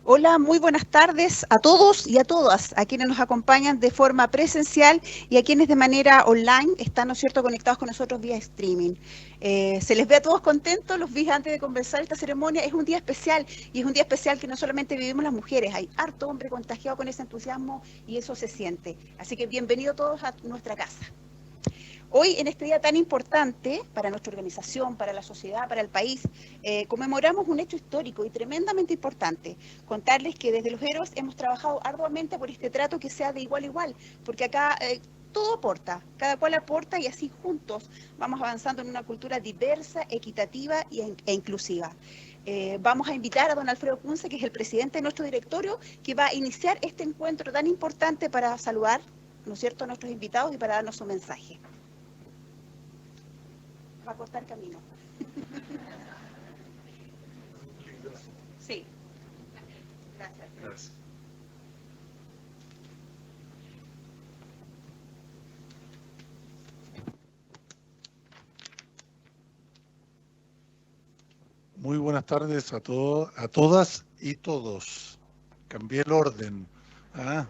Hola, muy buenas tardes a todos y a todas, a quienes nos acompañan de forma presencial y a quienes de manera online están, ¿no es cierto?, conectados con nosotros vía streaming. Se les ve a todos contentos, los vi antes de conversar esta ceremonia. Es un día especial y es un día especial que no solamente vivimos las mujeres, hay harto hombre contagiado con ese entusiasmo y eso se siente. Así que bienvenidos todos a nuestra casa. Hoy, en este día tan importante para nuestra organización, para la sociedad, para el país, conmemoramos un hecho histórico y tremendamente importante. Contarles que desde los héroes hemos trabajado arduamente por este trato que sea de igual a igual, porque acá todo aporta, cada cual aporta y así juntos vamos avanzando en una cultura diversa, equitativa e inclusiva. Vamos a invitar a don Alfredo Kunze, que es el presidente de nuestro directorio, que va a iniciar este encuentro tan importante para saludar, ¿no es cierto?, a nuestros invitados y para darnos su mensaje. Va a cortar camino. Sí, gracias. Gracias. Muy buenas tardes a todos, a todas y todos. Cambié el orden. ¿Ah?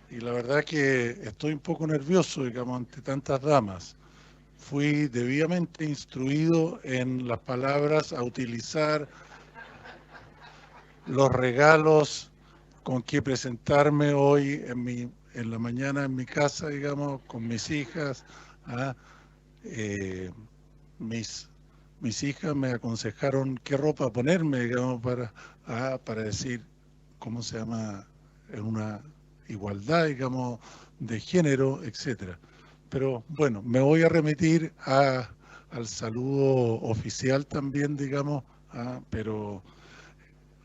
Y la verdad que estoy un poco nervioso, digamos, ante tantas damas. Fui debidamente instruido en las palabras a utilizar, los regalos con que presentarme hoy en la mañana en mi casa, digamos, con mis hijas. ¿Ah? Eh, mis, mis hijas me aconsejaron qué ropa ponerme, digamos, para decir, ¿cómo se llama? En una igualdad, digamos, de género, etcétera. Pero bueno, me voy a remitir al saludo oficial también, digamos, pero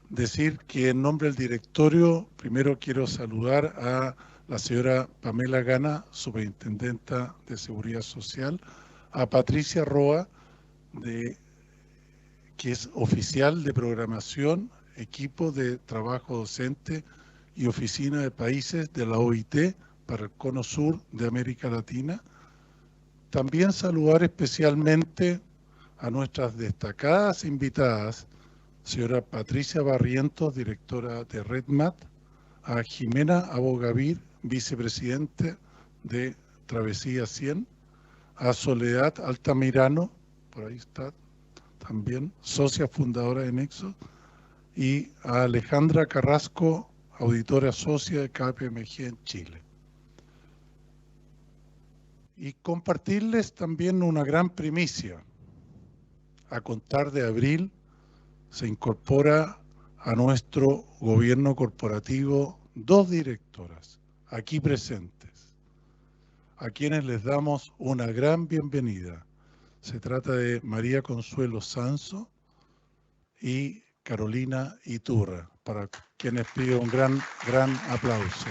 decir que en nombre del directorio, primero quiero saludar a la señora Pamela Gana, superintendenta de Seguridad Social, a Patricia Roa, que es oficial de programación, equipo de trabajo docente y oficina de países de la OIT para el Cono Sur de América Latina. También saludar especialmente a nuestras destacadas invitadas, señora Patricia Barrientos, directora de RedMat, a Jimena Abogavir, vicepresidente de Travesía 100, a Soledad Altamirano, por ahí está también, socia fundadora de Nexo, y a Alejandra Carrasco, auditora socia de KPMG en Chile. Y compartirles también una gran primicia. A contar de abril se incorpora a nuestro gobierno corporativo 2 directoras aquí presentes, a quienes les damos una gran bienvenida. Se trata de María Consuelo Sanso y Carolina Iturra, para quienes pido un gran aplauso.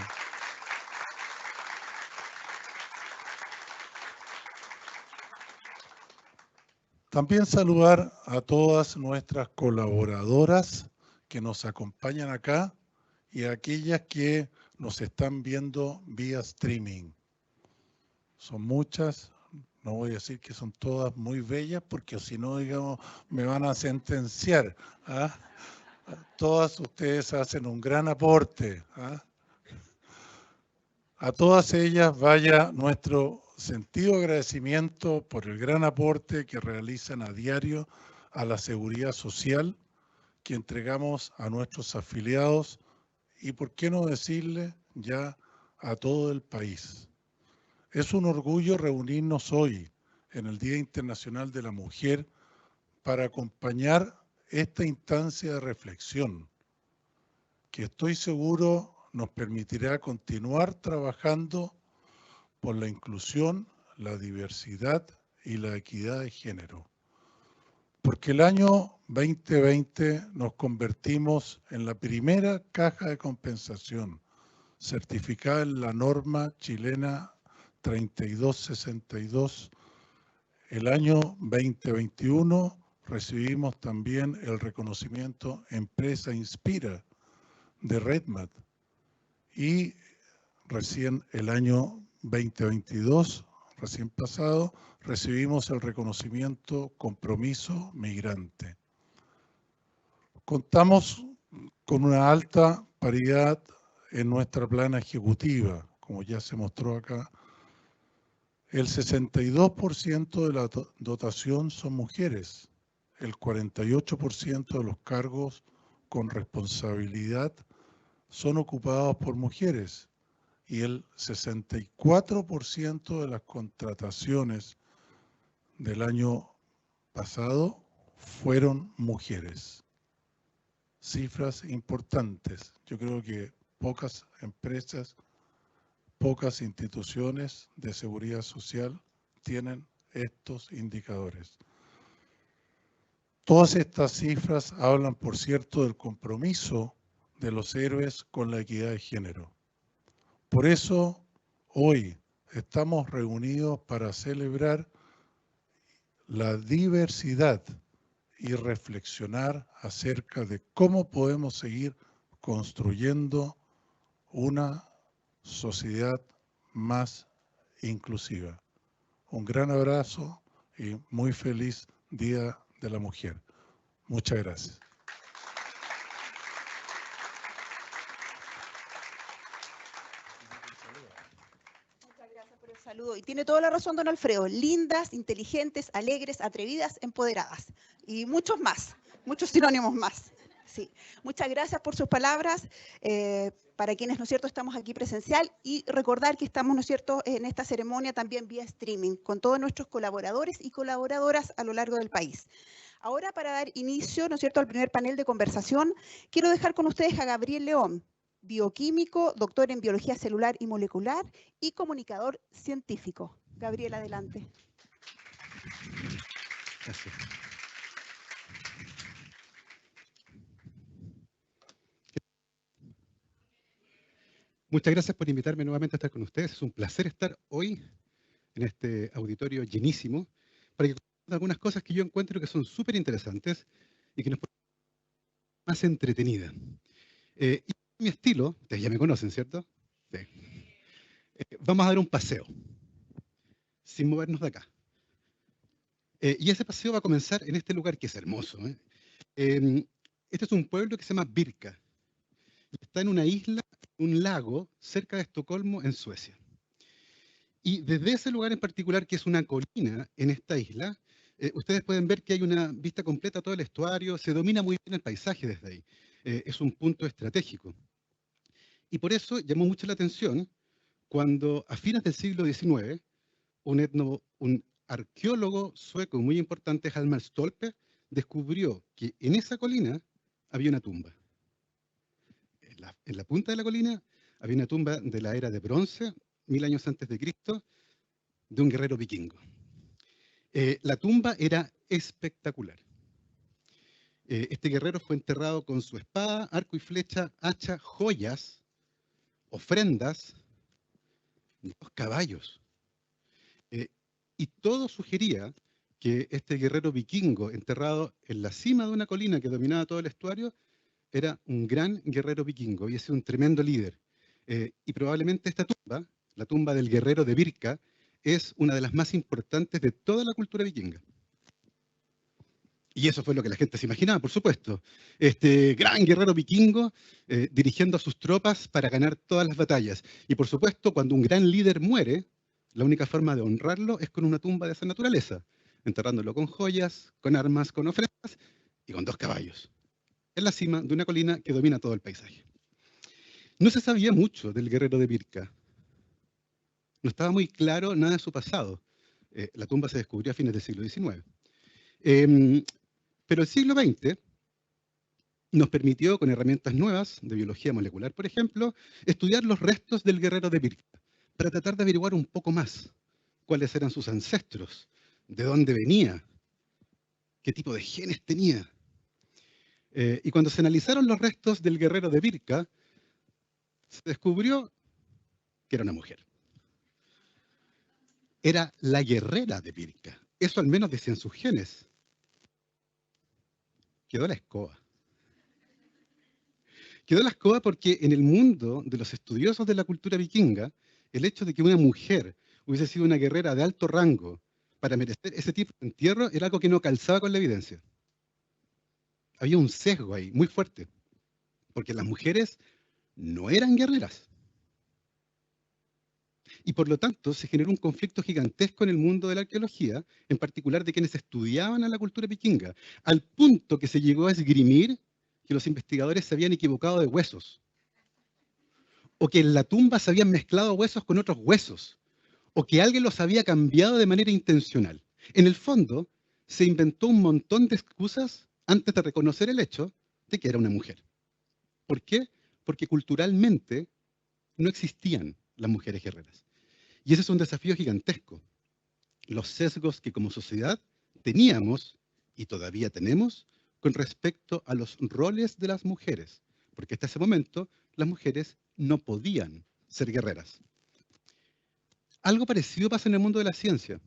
También saludar a todas nuestras colaboradoras que nos acompañan acá y a aquellas que nos están viendo vía streaming. Son muchas, no voy a decir que son todas muy bellas porque si no, digamos, me van a sentenciar. ¿Ah? Todas ustedes hacen un gran aporte. ¿Ah? A todas ellas vaya nuestro sentido agradecimiento por el gran aporte que realizan a diario a la seguridad social que entregamos a nuestros afiliados y, por qué no decirle, ya a todo el país. Es un orgullo reunirnos hoy, en el Día Internacional de la Mujer, para acompañar esta instancia de reflexión, que estoy seguro nos permitirá continuar trabajando por la inclusión, la diversidad y la equidad de género. Porque el año 2020 nos convertimos en la primera caja de compensación certificada en la norma chilena 3262. El año 2021 recibimos también el reconocimiento Empresa Inspira de RedMat y recién el año 2022, recién pasado, recibimos el reconocimiento Compromiso Migrante. Contamos con una alta paridad en nuestra plana ejecutiva, como ya se mostró acá. El 62% de la dotación son mujeres, el 48% de los cargos con responsabilidad son ocupados por mujeres y el 64% de las contrataciones del año pasado fueron mujeres. Cifras importantes. Yo creo que pocas empresas, pocas instituciones de seguridad social tienen estos indicadores. Todas estas cifras hablan, por cierto, del compromiso de los héroes con la equidad de género. Por eso, hoy estamos reunidos para celebrar la diversidad y reflexionar acerca de cómo podemos seguir construyendo una sociedad más inclusiva. Un gran abrazo y muy feliz Día de la Mujer. Muchas gracias. Muchas gracias por el saludo. Y tiene toda la razón, don Alfredo. Lindas, inteligentes, alegres, atrevidas, empoderadas. Y muchos más, muchos sinónimos más. Sí. Muchas gracias por sus palabras. Para quienes, ¿no es cierto?, estamos aquí presencial y recordar que estamos, ¿no es cierto?, en esta ceremonia también vía streaming con todos nuestros colaboradores y colaboradoras a lo largo del país. Ahora, para dar inicio, ¿no es cierto?, al primer panel de conversación, quiero dejar con ustedes a Gabriel León, bioquímico, doctor en biología celular y molecular y comunicador científico. Gabriel, adelante. Gracias. Muchas gracias por invitarme nuevamente a estar con ustedes. Es un placer estar hoy en este auditorio llenísimo para que conozcan algunas cosas que yo encuentro que son súper interesantes y que nos ponen más entretenida. Y mi estilo, ustedes ya me conocen, ¿cierto? Sí. Vamos a dar un paseo, sin movernos de acá. Y ese paseo va a comenzar en este lugar que es hermoso. Este es un pueblo que se llama Birka. Está en una isla, un lago, cerca de Estocolmo, en Suecia. Y desde ese lugar en particular, que es una colina en esta isla, ustedes pueden ver que hay una vista completa a todo el estuario, se domina muy bien el paisaje desde ahí. Es un punto estratégico. Y por eso llamó mucho la atención cuando a fines del siglo XIX, un arqueólogo sueco muy importante, Hjalmar Stolpe, descubrió que en esa colina había una tumba. En la punta de la colina había una tumba de la era de bronce, 1000 años antes de Cristo, de un guerrero vikingo. La tumba era espectacular. Este guerrero fue enterrado con su espada, arco y flecha, hacha, joyas, ofrendas, 2 caballos. Y todo sugería que este guerrero vikingo, enterrado en la cima de una colina que dominaba todo el estuario, era un gran guerrero vikingo y es un tremendo líder. Y probablemente esta tumba, la tumba del guerrero de Birka, es una de las más importantes de toda la cultura vikinga. Y eso fue lo que la gente se imaginaba, por supuesto. Este gran guerrero vikingo dirigiendo a sus tropas para ganar todas las batallas. Y por supuesto, cuando un gran líder muere, la única forma de honrarlo es con una tumba de esa naturaleza, enterrándolo con joyas, con armas, con ofrendas y con 2 caballos, en la cima de una colina que domina todo el paisaje. No se sabía mucho del guerrero de Birka. No estaba muy claro nada de su pasado. La tumba se descubrió a fines del siglo XIX. Pero el siglo XX nos permitió, con herramientas nuevas de biología molecular, por ejemplo, estudiar los restos del guerrero de Birka, para tratar de averiguar un poco más cuáles eran sus ancestros, de dónde venía, qué tipo de genes tenía. Y cuando se analizaron los restos del guerrero de Birka, se descubrió que era una mujer. Era la guerrera de Birka. Eso al menos decían sus genes. Quedó la escoba. Quedó la escoba porque en el mundo de los estudiosos de la cultura vikinga, el hecho de que una mujer hubiese sido una guerrera de alto rango para merecer ese tipo de entierro era algo que no calzaba con la evidencia. Había un sesgo ahí, muy fuerte. porque las mujeres no eran guerreras. Y por lo tanto se generó un conflicto gigantesco en el mundo de la arqueología, en particular de quienes estudiaban a la cultura vikinga, al punto que se llegó a esgrimir que los investigadores se habían equivocado de huesos, o que en la tumba se habían mezclado huesos con otros huesos, o que alguien los había cambiado de manera intencional. En el fondo, se inventó un montón de excusas antes de reconocer el hecho de que era una mujer. ¿Por qué? Porque culturalmente no existían las mujeres guerreras. Y ese es un desafío gigantesco. Los sesgos que como sociedad teníamos y todavía tenemos con respecto a los roles de las mujeres. Porque hasta ese momento las mujeres no podían ser guerreras. Algo parecido pasa en el mundo de la ciencia.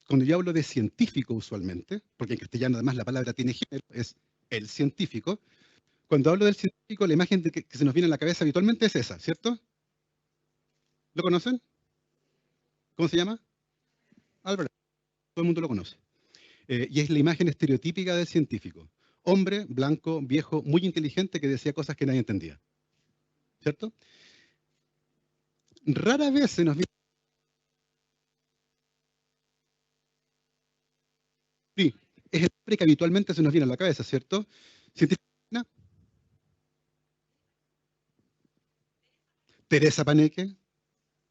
Cuando yo hablo de científico usualmente, porque en castellano además la palabra tiene género, es el científico. Cuando hablo del científico, la imagen que se nos viene a la cabeza habitualmente es esa, ¿cierto? ¿Lo conocen? ¿Cómo se llama? Albert. Todo el mundo lo conoce. Y es la imagen estereotípica del científico. Hombre, blanco, viejo, muy inteligente, que decía cosas que nadie entendía. ¿Cierto? Rara vez se nos viene... Sí, es el hombre que habitualmente se nos viene a la cabeza, ¿cierto? Científica. Teresa Paneque.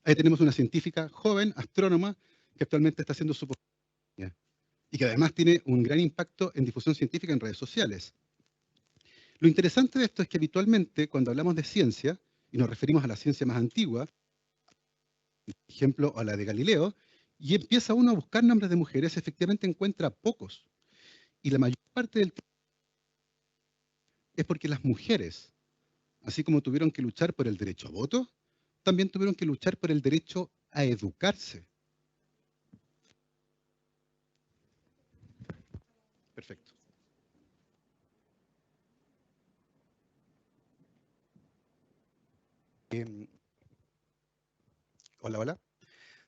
Ahí tenemos una científica joven, astrónoma, que actualmente está haciendo su postdoctorado y que además tiene un gran impacto en difusión científica en redes sociales. Lo interesante de esto es que habitualmente cuando hablamos de ciencia, y nos referimos a la ciencia más antigua, por ejemplo a la de Galileo, y empieza uno a buscar nombres de mujeres, efectivamente encuentra pocos. Y la mayor parte del tiempo es porque las mujeres, así como tuvieron que luchar por el derecho a voto, también tuvieron que luchar por el derecho a educarse. Perfecto. Hola, hola.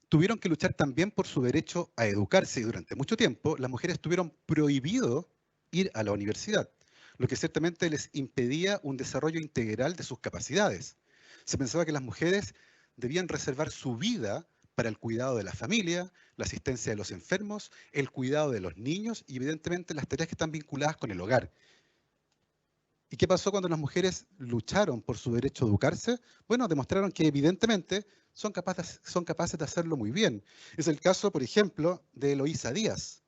Tuvieron que luchar también por su derecho a educarse y durante mucho tiempo las mujeres tuvieron prohibido ir a la universidad, lo que ciertamente les impedía un desarrollo integral de sus capacidades. Se pensaba que las mujeres debían reservar su vida para el cuidado de la familia, la asistencia de los enfermos, el cuidado de los niños y evidentemente las tareas que están vinculadas con el hogar. ¿Y qué pasó cuando las mujeres lucharon por su derecho a educarse? Bueno, demostraron que evidentemente son capaces de hacerlo muy bien. Es el caso, por ejemplo, de Eloísa Díaz,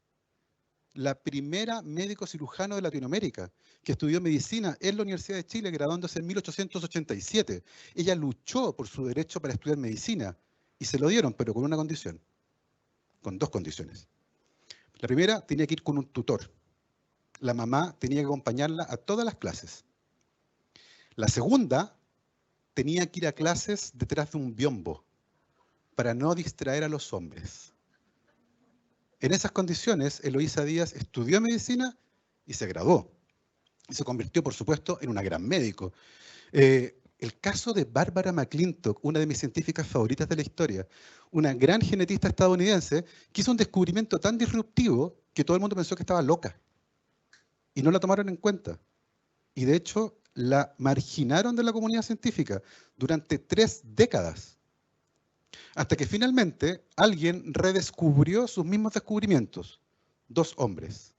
la primera médico cirujano de Latinoamérica, que estudió medicina en la Universidad de Chile, graduándose en 1887. Ella luchó por su derecho para estudiar medicina y se lo dieron, pero con una condición, con dos condiciones. La primera, tenía que ir con un tutor. La mamá tenía que acompañarla a todas las clases. La segunda, tenía que ir a clases detrás de un biombo para no distraer a los hombres. En esas condiciones, Eloísa Díaz estudió medicina y se graduó. Y se convirtió, por supuesto, en una gran médico. El caso de Barbara McClintock, una de mis científicas favoritas de la historia, una gran genetista estadounidense, que hizo un descubrimiento tan disruptivo que todo el mundo pensó que estaba loca. Y no la tomaron en cuenta. Y de hecho, la marginaron de la comunidad científica durante 3 décadas. Hasta que finalmente alguien redescubrió sus mismos descubrimientos. 2 hombres.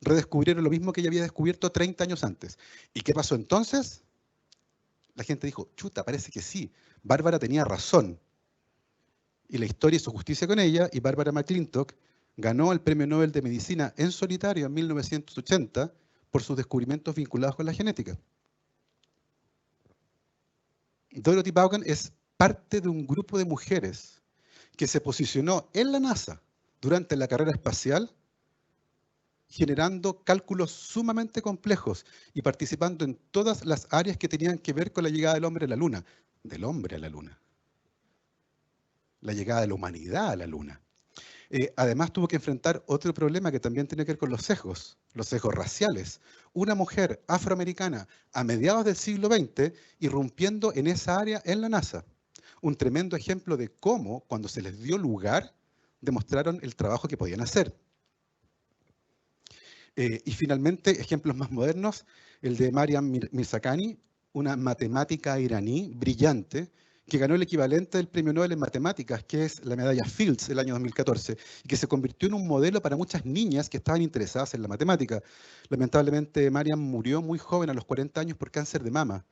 Redescubrieron lo mismo que ella había descubierto 30 años antes. ¿Y qué pasó entonces? La gente dijo, chuta, parece que sí. Bárbara tenía razón. Y la historia hizo justicia con ella y Barbara McClintock ganó el Premio Nobel de Medicina en solitario en 1980 por sus descubrimientos vinculados con la genética. Dorothy Vaughan es parte de un grupo de mujeres que se posicionó en la NASA durante la carrera espacial generando cálculos sumamente complejos y participando en todas las áreas que tenían que ver con la llegada del hombre a la Luna. Del hombre a la Luna. La llegada de la humanidad a la Luna. Además tuvo que enfrentar otro problema que también tiene que ver con los sesgos raciales. Una mujer afroamericana a mediados del siglo XX irrumpiendo en esa área en la NASA. Un tremendo ejemplo de cómo, cuando se les dio lugar, demostraron el trabajo que podían hacer. Y finalmente, ejemplos más modernos, el de Mariam Mirzakhani, una matemática iraní brillante, que ganó el equivalente del Premio Nobel en Matemáticas, que es la medalla Fields del año 2014, y que se convirtió en un modelo para muchas niñas que estaban interesadas en la matemática. Lamentablemente, Mariam murió muy joven, a los 40 años, por cáncer de mama,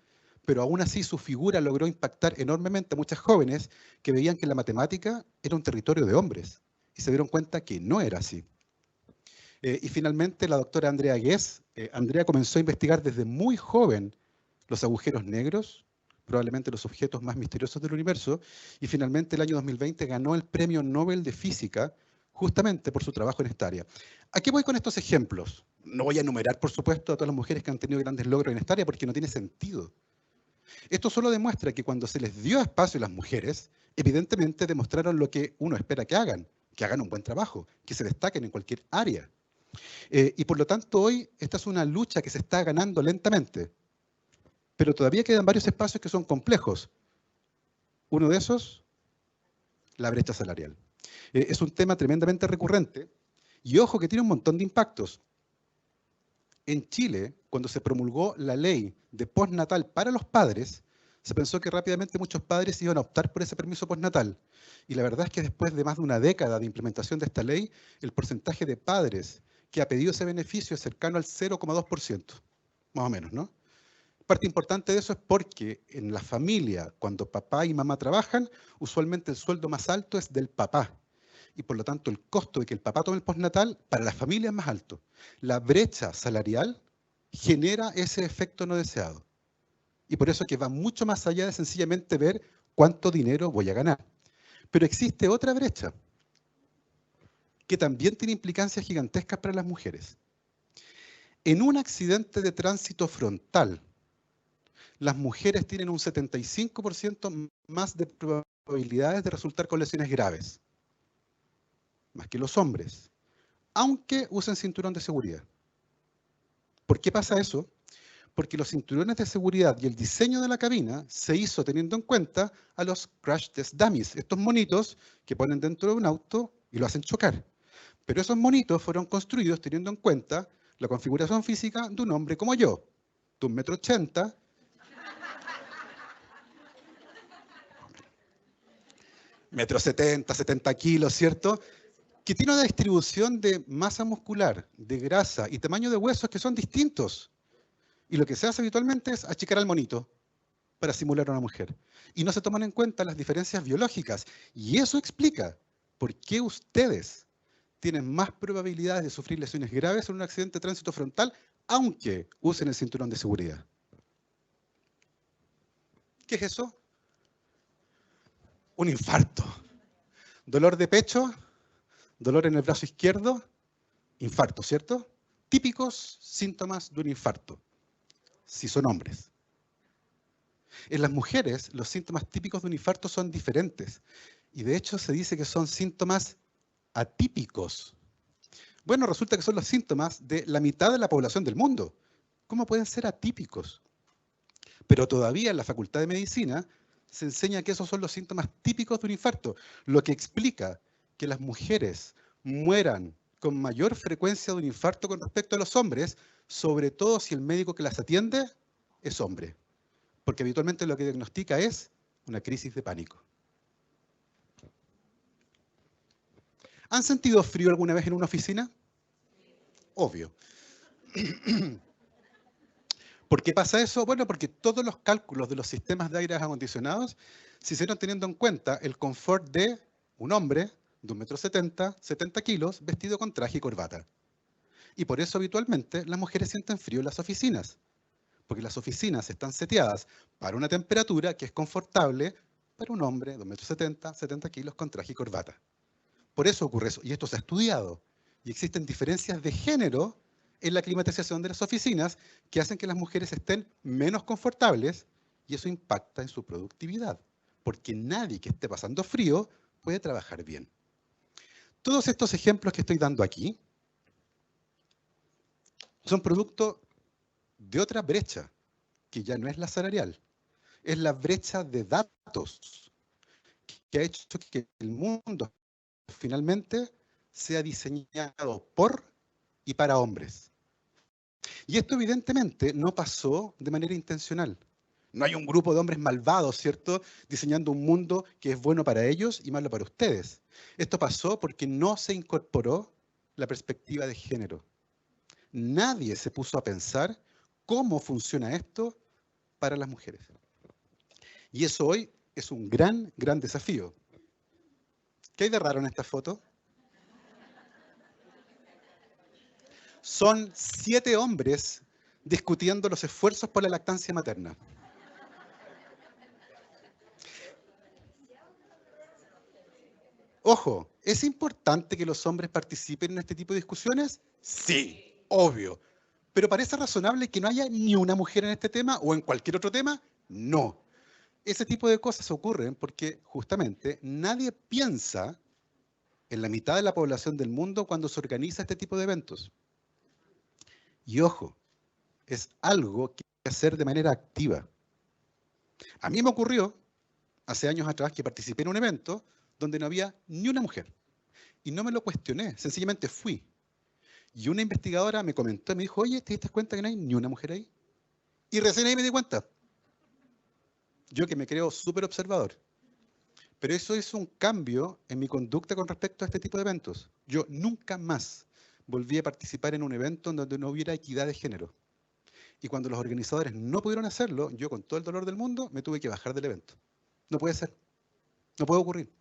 pero aún así su figura logró impactar enormemente a muchas jóvenes que veían que la matemática era un territorio de hombres, y se dieron cuenta que no era así. Y finalmente, la doctora Andrea Guess. Andrea comenzó a investigar desde muy joven los agujeros negros, probablemente los objetos más misteriosos del universo, y finalmente el año 2020 ganó el Premio Nobel de Física justamente por su trabajo en esta área. ¿A qué voy con estos ejemplos? No voy a enumerar, por supuesto, a todas las mujeres que han tenido grandes logros en esta área porque no tiene sentido. Esto solo demuestra que cuando se les dio espacio a las mujeres, evidentemente demostraron lo que uno espera que hagan un buen trabajo, que se destaquen en cualquier área. Y por lo tanto hoy esta es una lucha que se está ganando lentamente, pero todavía quedan varios espacios que son complejos. Uno de esos, la brecha salarial. Es un tema tremendamente recurrente y ojo que tiene un montón de impactos. En Chile, cuando se promulgó la ley de postnatal para los padres, se pensó que rápidamente muchos padres iban a optar por ese permiso postnatal. Y la verdad es que después de más de una década de implementación de esta ley, el porcentaje de padres que ha pedido ese beneficio es cercano al 0,2%, más o menos, ¿no? Parte importante de eso es porque en la familia, cuando papá y mamá trabajan, usualmente el sueldo más alto es del papá. Y por lo tanto el costo de que el papá tome el postnatal para la familia es más alto. La brecha salarial genera ese efecto no deseado. Y por eso que va mucho más allá de sencillamente ver cuánto dinero voy a ganar. Pero existe otra brecha que también tiene implicancias gigantescas para las mujeres. En un accidente de tránsito frontal, las mujeres tienen un 75% más de probabilidades de resultar con lesiones graves, más que los hombres, aunque usen cinturón de seguridad. ¿Por qué pasa eso? Porque los cinturones de seguridad y el diseño de la cabina se hizo teniendo en cuenta a los crash test dummies, estos monitos que ponen dentro de un auto y lo hacen chocar. Pero esos monitos fueron construidos teniendo en cuenta la configuración física de un hombre como yo, de 1,80 m, metro 70 kilos, ¿cierto? Que tiene una distribución de masa muscular, de grasa y tamaño de huesos que son distintos. Y lo que se hace habitualmente es achicar al monito para simular a una mujer. Y no se toman en cuenta las diferencias biológicas. Y eso explica por qué ustedes tienen más probabilidades de sufrir lesiones graves en un accidente de tránsito frontal, aunque usen el cinturón de seguridad. ¿Qué es eso? Un infarto. Dolor de pecho, dolor en el brazo izquierdo, infarto, ¿cierto? Típicos síntomas de un infarto, si son hombres. En las mujeres, los síntomas típicos de un infarto son diferentes. Y de hecho se dice que son síntomas atípicos. Bueno, resulta que son los síntomas de la mitad de la población del mundo. ¿Cómo pueden ser atípicos? Pero todavía en la Facultad de Medicina se enseña que esos son los síntomas típicos de un infarto, lo que explica que las mujeres mueran con mayor frecuencia de un infarto con respecto a los hombres, sobre todo si el médico que las atiende es hombre, porque habitualmente lo que diagnostica es una crisis de pánico. ¿Han sentido frío alguna vez en una oficina? Obvio. ¿Por qué pasa eso? Bueno, porque todos los cálculos de los sistemas de aire acondicionados se hicieron teniendo en cuenta el confort de un hombre de 1,70 m, 70 kilos, vestido con traje y corbata. Y por eso habitualmente las mujeres sienten frío en las oficinas, porque las oficinas están seteadas para una temperatura que es confortable para un hombre de 1,70 m, 70 kilos con traje y corbata. Por eso ocurre eso, y esto se ha estudiado, y existen diferencias de género en la climatización de las oficinas que hacen que las mujeres estén menos confortables y eso impacta en su productividad, porque nadie que esté pasando frío puede trabajar bien. Todos estos ejemplos que estoy dando aquí son producto de otra brecha, que ya no es la salarial, es la brecha de datos, que ha hecho que el mundo finalmente sea diseñado por y para hombres. Y esto evidentemente no pasó de manera intencional. No hay un grupo de hombres malvados, ¿cierto?, diseñando un mundo que es bueno para ellos y malo para ustedes. Esto pasó porque no se incorporó la perspectiva de género. Nadie se puso a pensar cómo funciona esto para las mujeres. Y eso hoy es un gran, gran desafío. ¿Qué hay de raro en esta foto? Son 7 hombres discutiendo los esfuerzos por la lactancia materna. Ojo, ¿es importante que los hombres participen en este tipo de discusiones? Sí, obvio. ¿Pero parece razonable que no haya ni una mujer en este tema o en cualquier otro tema? No. Ese tipo de cosas ocurren porque justamente nadie piensa en la mitad de la población del mundo cuando se organiza este tipo de eventos. Y ojo, es algo que hay que hacer de manera activa. A mí me ocurrió hace años atrás que participé en un evento donde no había ni una mujer. Y no me lo cuestioné, sencillamente fui. Y una investigadora me comentó, me dijo, oye, ¿te diste cuenta que no hay ni una mujer ahí? Y recién ahí me di cuenta. Yo que me creo súper observador. Pero eso es un cambio en mi conducta con respecto a este tipo de eventos. Yo nunca más volví a participar en un evento en donde no hubiera equidad de género. Y cuando los organizadores no pudieron hacerlo, yo con todo el dolor del mundo me tuve que bajar del evento. No puede ser. No puede ocurrir.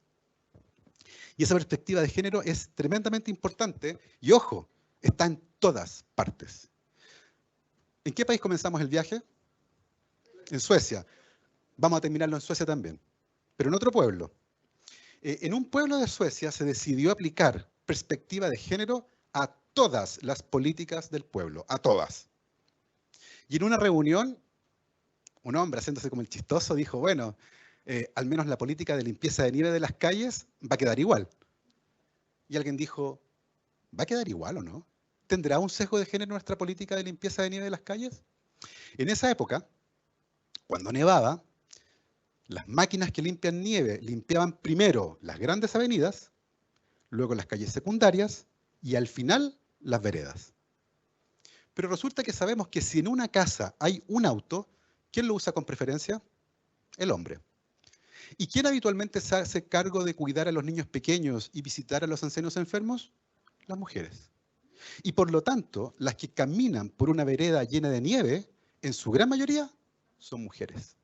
Y esa perspectiva de género es tremendamente importante y, ojo, está en todas partes. ¿En qué país comenzamos el viaje? En Suecia. Vamos a terminarlo en Suecia también, pero en otro pueblo. En un pueblo de Suecia se decidió aplicar perspectiva de género a todas las políticas del pueblo, a todas. Y en una reunión, un hombre haciéndose como el chistoso dijo, bueno, al menos la política de limpieza de nieve de las calles va a quedar igual. Y alguien dijo, ¿va a quedar igual o no? ¿Tendrá un sesgo de género nuestra política de limpieza de nieve de las calles? En esa época, cuando nevaba, las máquinas que limpian nieve limpiaban primero las grandes avenidas, luego las calles secundarias y al final las veredas. Pero resulta que sabemos que si en una casa hay un auto, ¿quién lo usa con preferencia? El hombre. ¿Y quién habitualmente se hace cargo de cuidar a los niños pequeños y visitar a los ancianos enfermos? Las mujeres. Y por lo tanto, las que caminan por una vereda llena de nieve, en su gran mayoría, son mujeres.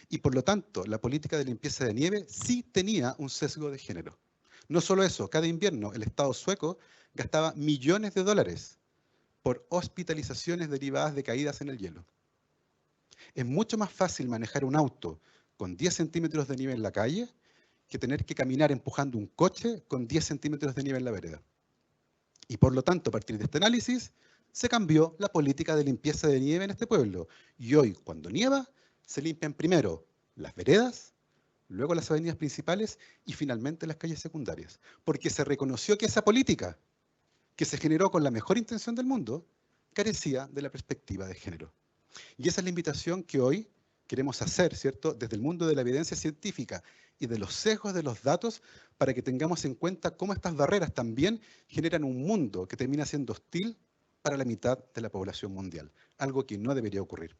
Y por lo tanto, la política de limpieza de nieve sí tenía un sesgo de género. No solo eso, cada invierno el Estado sueco gastaba millones de dólares por hospitalizaciones derivadas de caídas en el hielo. Es mucho más fácil manejar un auto con 10 centímetros de nieve en la calle que tener que caminar empujando un coche con 10 centímetros de nieve en la vereda. Y por lo tanto, a partir de este análisis, se cambió la política de limpieza de nieve en este pueblo. Y hoy, cuando nieva, se limpian primero las veredas, luego las avenidas principales y finalmente las calles secundarias. Porque se reconoció que esa política, que se generó con la mejor intención del mundo, carecía de la perspectiva de género. Y esa es la invitación que hoy queremos hacer, ¿cierto?, desde el mundo de la evidencia científica y de los sesgos de los datos, para que tengamos en cuenta cómo estas barreras también generan un mundo que termina siendo hostil para la mitad de la población mundial, algo que no debería ocurrir.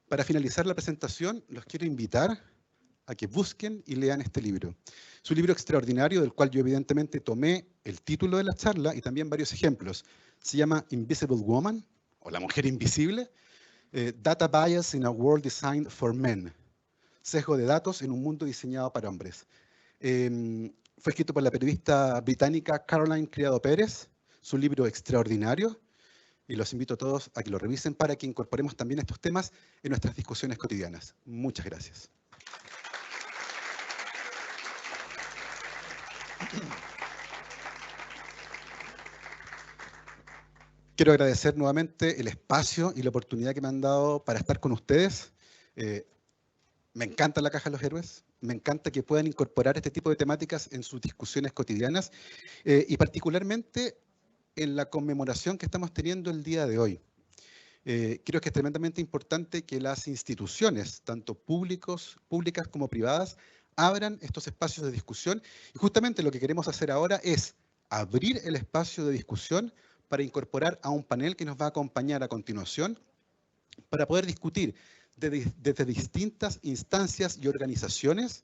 Para finalizar la presentación, los quiero invitar a que busquen y lean este libro. Es un libro extraordinario del cual yo evidentemente tomé el título de la charla y también varios ejemplos. Se llama Invisible Woman, o La Mujer Invisible, Data Bias in a World Designed for Men, sesgo de datos en un mundo diseñado para hombres. Fue escrito por la periodista británica Caroline Criado Pérez, es un libro extraordinario y los invito a todos a que lo revisen para que incorporemos también estos temas en nuestras discusiones cotidianas. Muchas gracias. Quiero agradecer nuevamente el espacio y la oportunidad que me han dado para estar con ustedes. Me encanta la Caja de los Héroes, me encanta que puedan incorporar este tipo de temáticas en sus discusiones cotidianas y particularmente en la conmemoración que estamos teniendo el día de hoy. Creo que es tremendamente importante que las instituciones, tanto públicas como privadas, abran estos espacios de discusión y justamente lo que queremos hacer ahora es abrir el espacio de discusión para incorporar a un panel que nos va a acompañar a continuación para poder discutir desde distintas instancias y organizaciones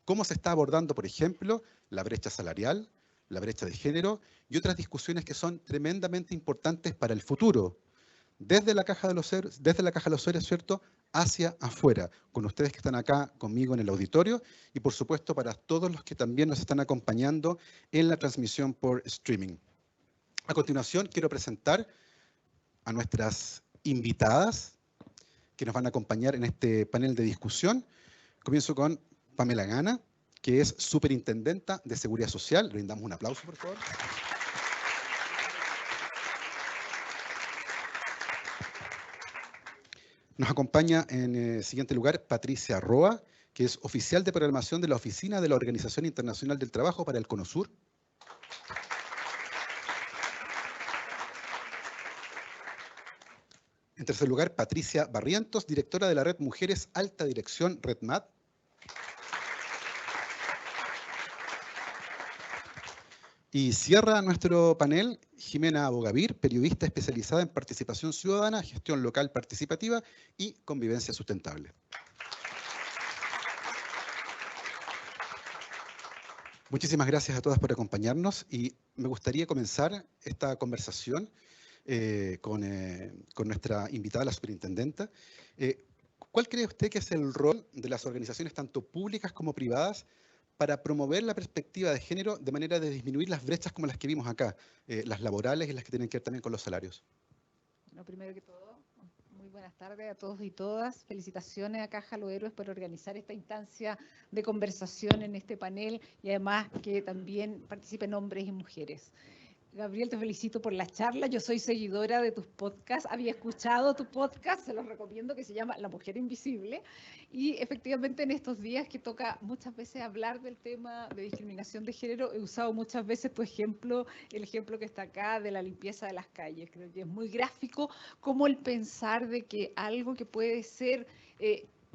cómo se está abordando, por ejemplo, la brecha salarial, la brecha de género y otras discusiones que son tremendamente importantes para el futuro, desde la caja de los héroes, ¿cierto?, hacia afuera, con ustedes que están acá conmigo en el auditorio y, por supuesto, para todos los que también nos están acompañando en la transmisión por streaming. A continuación, quiero presentar a nuestras invitadas que nos van a acompañar en este panel de discusión. Comienzo con Pamela Gana, que es superintendenta de Seguridad Social. Le brindamos un aplauso, por favor. Nos acompaña en siguiente lugar Patricia Roa, que es oficial de programación de la Oficina de la Organización Internacional del Trabajo para el Cono Sur. En tercer lugar, Patricia Barrientos, directora de la Red Mujeres Alta Dirección, RedMat. Y cierra nuestro panel Jimena Bogavir, periodista especializada en participación ciudadana, gestión local participativa y convivencia sustentable. Muchísimas gracias a todas por acompañarnos y me gustaría comenzar esta conversación con nuestra invitada, la superintendenta. ¿Cuál cree usted que es el rol de las organizaciones, tanto públicas como privadas, para promover la perspectiva de género de manera de disminuir las brechas como las que vimos acá, las laborales y las que tienen que ver también con los salarios? Bueno, primero que todo, muy buenas tardes a todos y todas. Felicitaciones a Caja Los Héroes por organizar esta instancia de conversación en este panel y además que también participen hombres y mujeres. Gabriel, te felicito por la charla. Yo soy seguidora de tus podcasts. Había escuchado tu podcast, se los recomiendo, que se llama La Mujer Invisible. Y efectivamente en estos días que toca muchas veces hablar del tema de discriminación de género, he usado muchas veces tu ejemplo, el ejemplo que está acá de la limpieza de las calles. Creo que es muy gráfico como el pensar de que algo que puede ser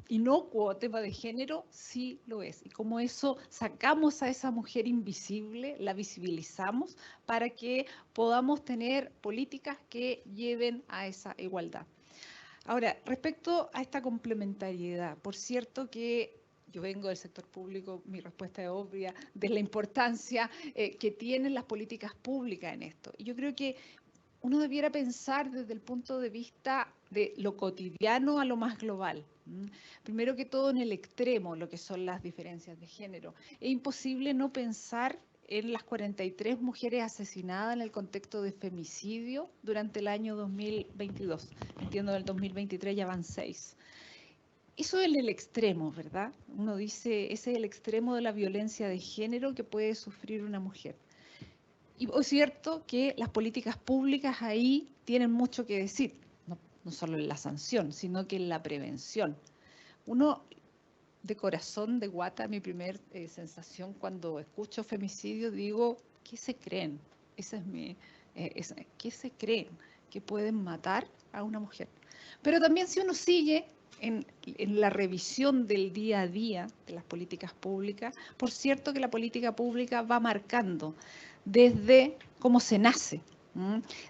inocuo tema de género, sí lo es. Y como eso sacamos a esa mujer invisible, la visibilizamos para que podamos tener políticas que lleven a esa igualdad. Ahora, respecto a esta complementariedad, por cierto que yo vengo del sector público, mi respuesta es obvia, de la importancia que tienen las políticas públicas en esto. Y yo creo que uno debiera pensar desde el punto de vista de lo cotidiano a lo más global. Primero que todo en el extremo, lo que son las diferencias de género. Es imposible no pensar en las 43 mujeres asesinadas en el contexto de femicidio durante el año 2022. Entiendo, del 2023 ya van 6. Eso es el extremo, ¿verdad? Uno dice, ese es el extremo de la violencia de género que puede sufrir una mujer. Y es cierto que las políticas públicas ahí tienen mucho que decir, no solo en la sanción, sino que en la prevención. Uno, de corazón, de guata, mi primer sensación cuando escucho femicidio, digo, ¿qué se creen? Esa es mi, ¿qué se creen? Que pueden matar a una mujer. Pero también si uno sigue en la revisión del día a día de las políticas públicas, por cierto que la política pública va marcando desde cómo se nace.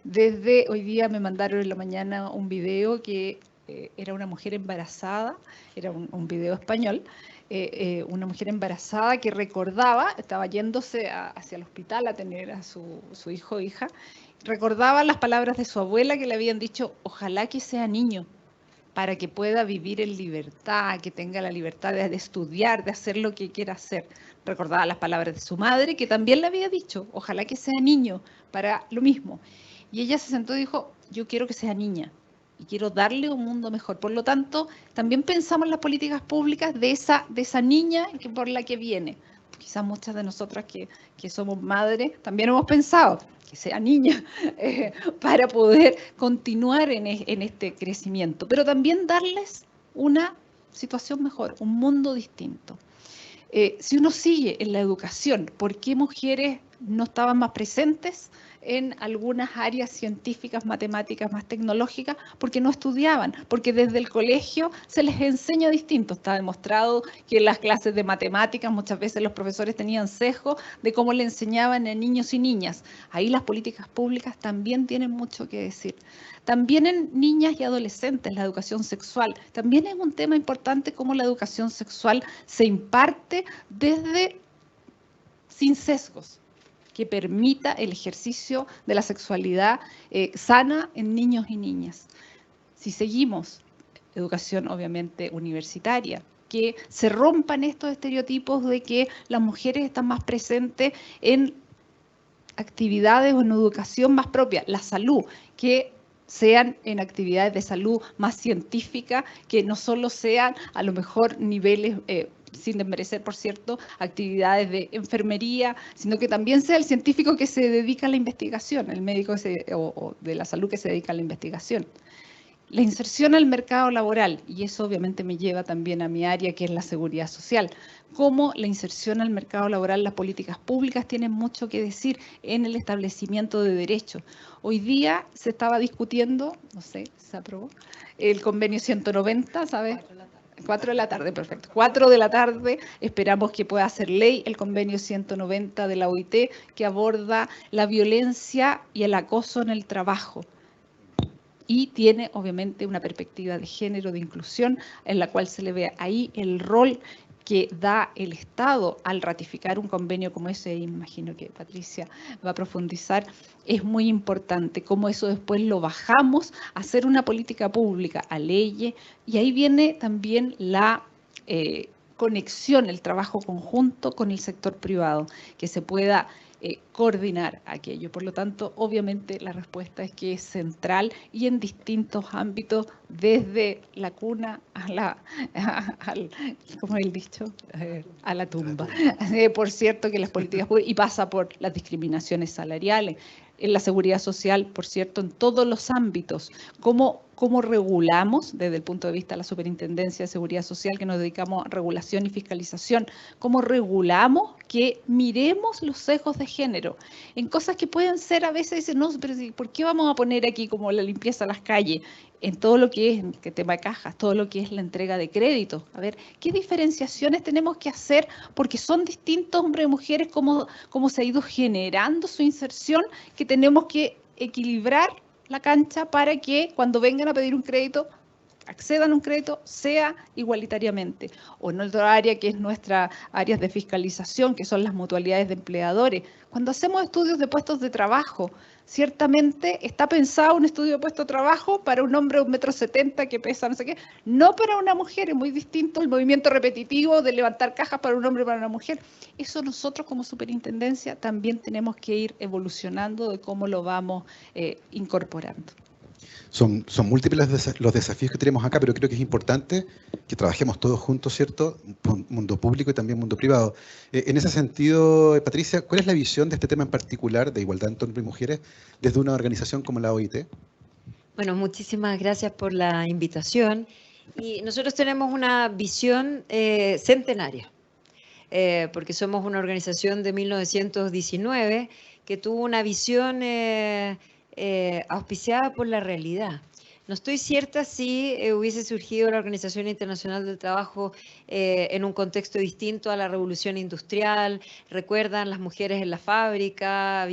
Desde hoy día me mandaron en la mañana un video que era una mujer embarazada, era un video español, una mujer embarazada que recordaba, estaba yéndose hacia el hospital a tener a su hijo o hija, recordaba las palabras de su abuela que le habían dicho, ojalá que sea niño, para que pueda vivir en libertad, que tenga la libertad de estudiar, de hacer lo que quiera hacer. Recordaba las palabras de su madre, que también le había dicho, ojalá que sea niño, para lo mismo. Y ella se sentó y dijo, yo quiero que sea niña, y quiero darle un mundo mejor. Por lo tanto, también pensamos en las políticas públicas de esa niña por la que viene. Quizás muchas de nosotras que somos madres también hemos pensado que sea niña para poder continuar en este crecimiento, pero también darles una situación mejor, un mundo distinto. Si uno sigue en la educación, ¿por qué mujeres no estaban más presentes en algunas áreas científicas, matemáticas, más tecnológicas, porque no estudiaban, porque desde el colegio se les enseña distinto. Está demostrado que en las clases de matemáticas muchas veces los profesores tenían sesgo de cómo le enseñaban a niños y niñas. Ahí las políticas públicas también tienen mucho que decir. También en niñas y adolescentes, la educación sexual. También es un tema importante cómo la educación sexual se imparte desde sin sesgos, que permita el ejercicio de la sexualidad sana en niños y niñas. Si seguimos educación obviamente universitaria, que se rompan estos estereotipos de que las mujeres están más presentes en actividades o en educación más propia, la salud, que sean en actividades de salud más científicas, que no solo sean a lo mejor niveles, sin desmerecer, por cierto, actividades de enfermería, sino que también sea el científico que se dedica a la investigación, el médico o de la salud que se dedica a la investigación. La inserción al mercado laboral, y eso obviamente me lleva también a mi área, que es la seguridad social. Cómo la inserción al mercado laboral, las políticas públicas tienen mucho que decir en el establecimiento de derechos. Hoy día se estaba discutiendo, no sé, se aprobó, el convenio 190, ¿sabes? 4 de la tarde, perfecto. 4 de la tarde, esperamos que pueda ser ley el convenio 190 de la OIT, que aborda la violencia y el acoso en el trabajo. Y tiene obviamente una perspectiva de género, de inclusión, en la cual se le ve ahí el rol que da el Estado al ratificar un convenio como ese, y imagino que Patricia va a profundizar, es muy importante, cómo eso después lo bajamos a hacer una política pública, a leyes, y ahí viene también la conexión, el trabajo conjunto con el sector privado, que se pueda coordinar aquello. Por lo tanto, obviamente la respuesta es que es central y en distintos ámbitos, desde la cuna a la, ¿cómo es el dicho? A la tumba. Por cierto, que las políticas públicas, y pasa por las discriminaciones salariales, en la seguridad social, por cierto, en todos los ámbitos. ¿Cómo regulamos, desde el punto de vista de la Superintendencia de Seguridad Social, que nos dedicamos a regulación y fiscalización, cómo regulamos que miremos los sesgos de género en cosas que pueden ser a veces, dicen, no, pero ¿por qué vamos a poner aquí como la limpieza de las calles? En todo lo que es el tema de cajas, todo lo que es la entrega de créditos. A ver, ¿qué diferenciaciones tenemos que hacer? Porque son distintos hombres y mujeres, cómo se ha ido generando su inserción, que tenemos que equilibrar la cancha para que cuando vengan a pedir un crédito, accedan a un crédito, sea igualitariamente. O en otra área que es nuestra área de fiscalización, que son las mutualidades de empleadores. Cuando hacemos estudios de puestos de trabajo, ciertamente está pensado un estudio de puesto de trabajo para un hombre de 1,70 m que pesa no sé qué, no para una mujer, es muy distinto el movimiento repetitivo de levantar cajas para un hombre y para una mujer. Eso nosotros como superintendencia también tenemos que ir evolucionando de cómo lo vamos incorporando. Son múltiples los desafíos que tenemos acá, pero creo que es importante que trabajemos todos juntos, ¿cierto? Mundo público y también mundo privado. En ese sentido, Patricia, ¿cuál es la visión de este tema en particular, de igualdad entre hombres y mujeres, desde una organización como la OIT? Bueno, muchísimas gracias por la invitación. Y nosotros tenemos una visión centenaria, porque somos una organización de 1919 que tuvo una visión auspiciada por la realidad. No estoy cierta si hubiese surgido la Organización Internacional del Trabajo en un contexto distinto a la revolución industrial. Recuerdan las mujeres en la fábrica,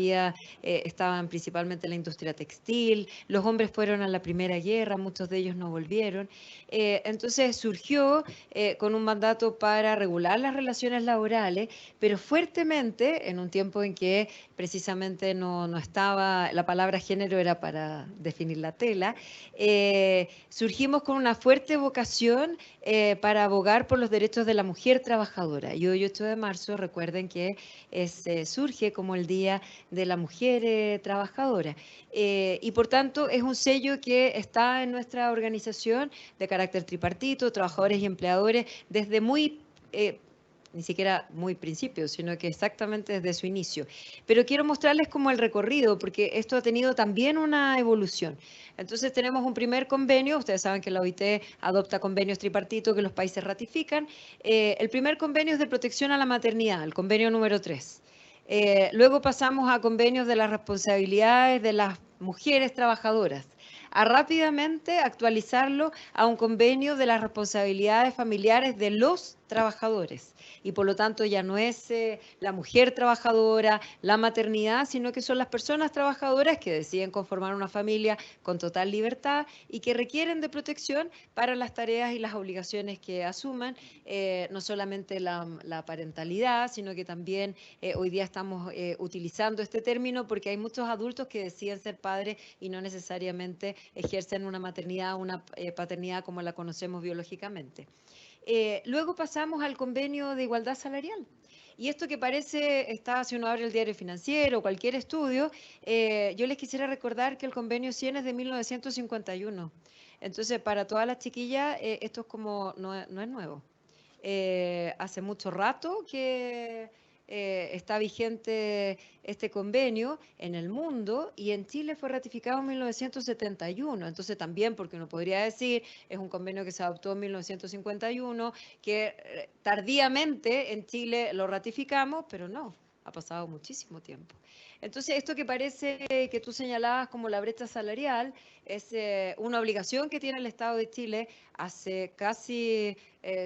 estaban principalmente en la industria textil, los hombres fueron a la Primera Guerra, muchos de ellos no volvieron. Entonces surgió con un mandato para regular las relaciones laborales, pero fuertemente en un tiempo en que precisamente no estaba, la palabra género era para definir la tela. Surgimos con una fuerte vocación para abogar por los derechos de la mujer trabajadora. Y hoy, 8 de marzo, recuerden que surge como el Día de la Mujer Trabajadora. Y por tanto es un sello que está en nuestra organización de carácter tripartito, trabajadores y empleadores, desde ni siquiera muy principio, sino que exactamente desde su inicio. Pero quiero mostrarles como el recorrido, porque esto ha tenido también una evolución. Entonces tenemos un primer convenio, ustedes saben que la OIT adopta convenios tripartitos que los países ratifican. El primer convenio es de protección a la maternidad, el convenio número 3. Luego pasamos a convenios de las responsabilidades de las mujeres trabajadoras, a rápidamente actualizarlo a un convenio de las responsabilidades familiares de los trabajadores. Y por lo tanto ya no es la mujer trabajadora, la maternidad, sino que son las personas trabajadoras que deciden conformar una familia con total libertad y que requieren de protección para las tareas y las obligaciones que asuman, no solamente la parentalidad, sino que también hoy día estamos utilizando este término porque hay muchos adultos que deciden ser padres y no necesariamente ejercen una maternidad o una paternidad como la conocemos biológicamente. Luego pasamos al convenio de igualdad salarial. Y esto que parece, si uno abre el diario financiero o cualquier estudio, yo les quisiera recordar que el convenio 100 es de 1951. Entonces, para todas las chiquillas, esto es como, no es nuevo. Hace mucho rato que está vigente este convenio en el mundo y en Chile fue ratificado en 1971. Entonces también, porque uno podría decir, es un convenio que se adoptó en 1951, que tardíamente en Chile lo ratificamos, pero no, ha pasado muchísimo tiempo. Entonces, esto que parece que tú señalabas como la brecha salarial es una obligación que tiene el Estado de Chile hace casi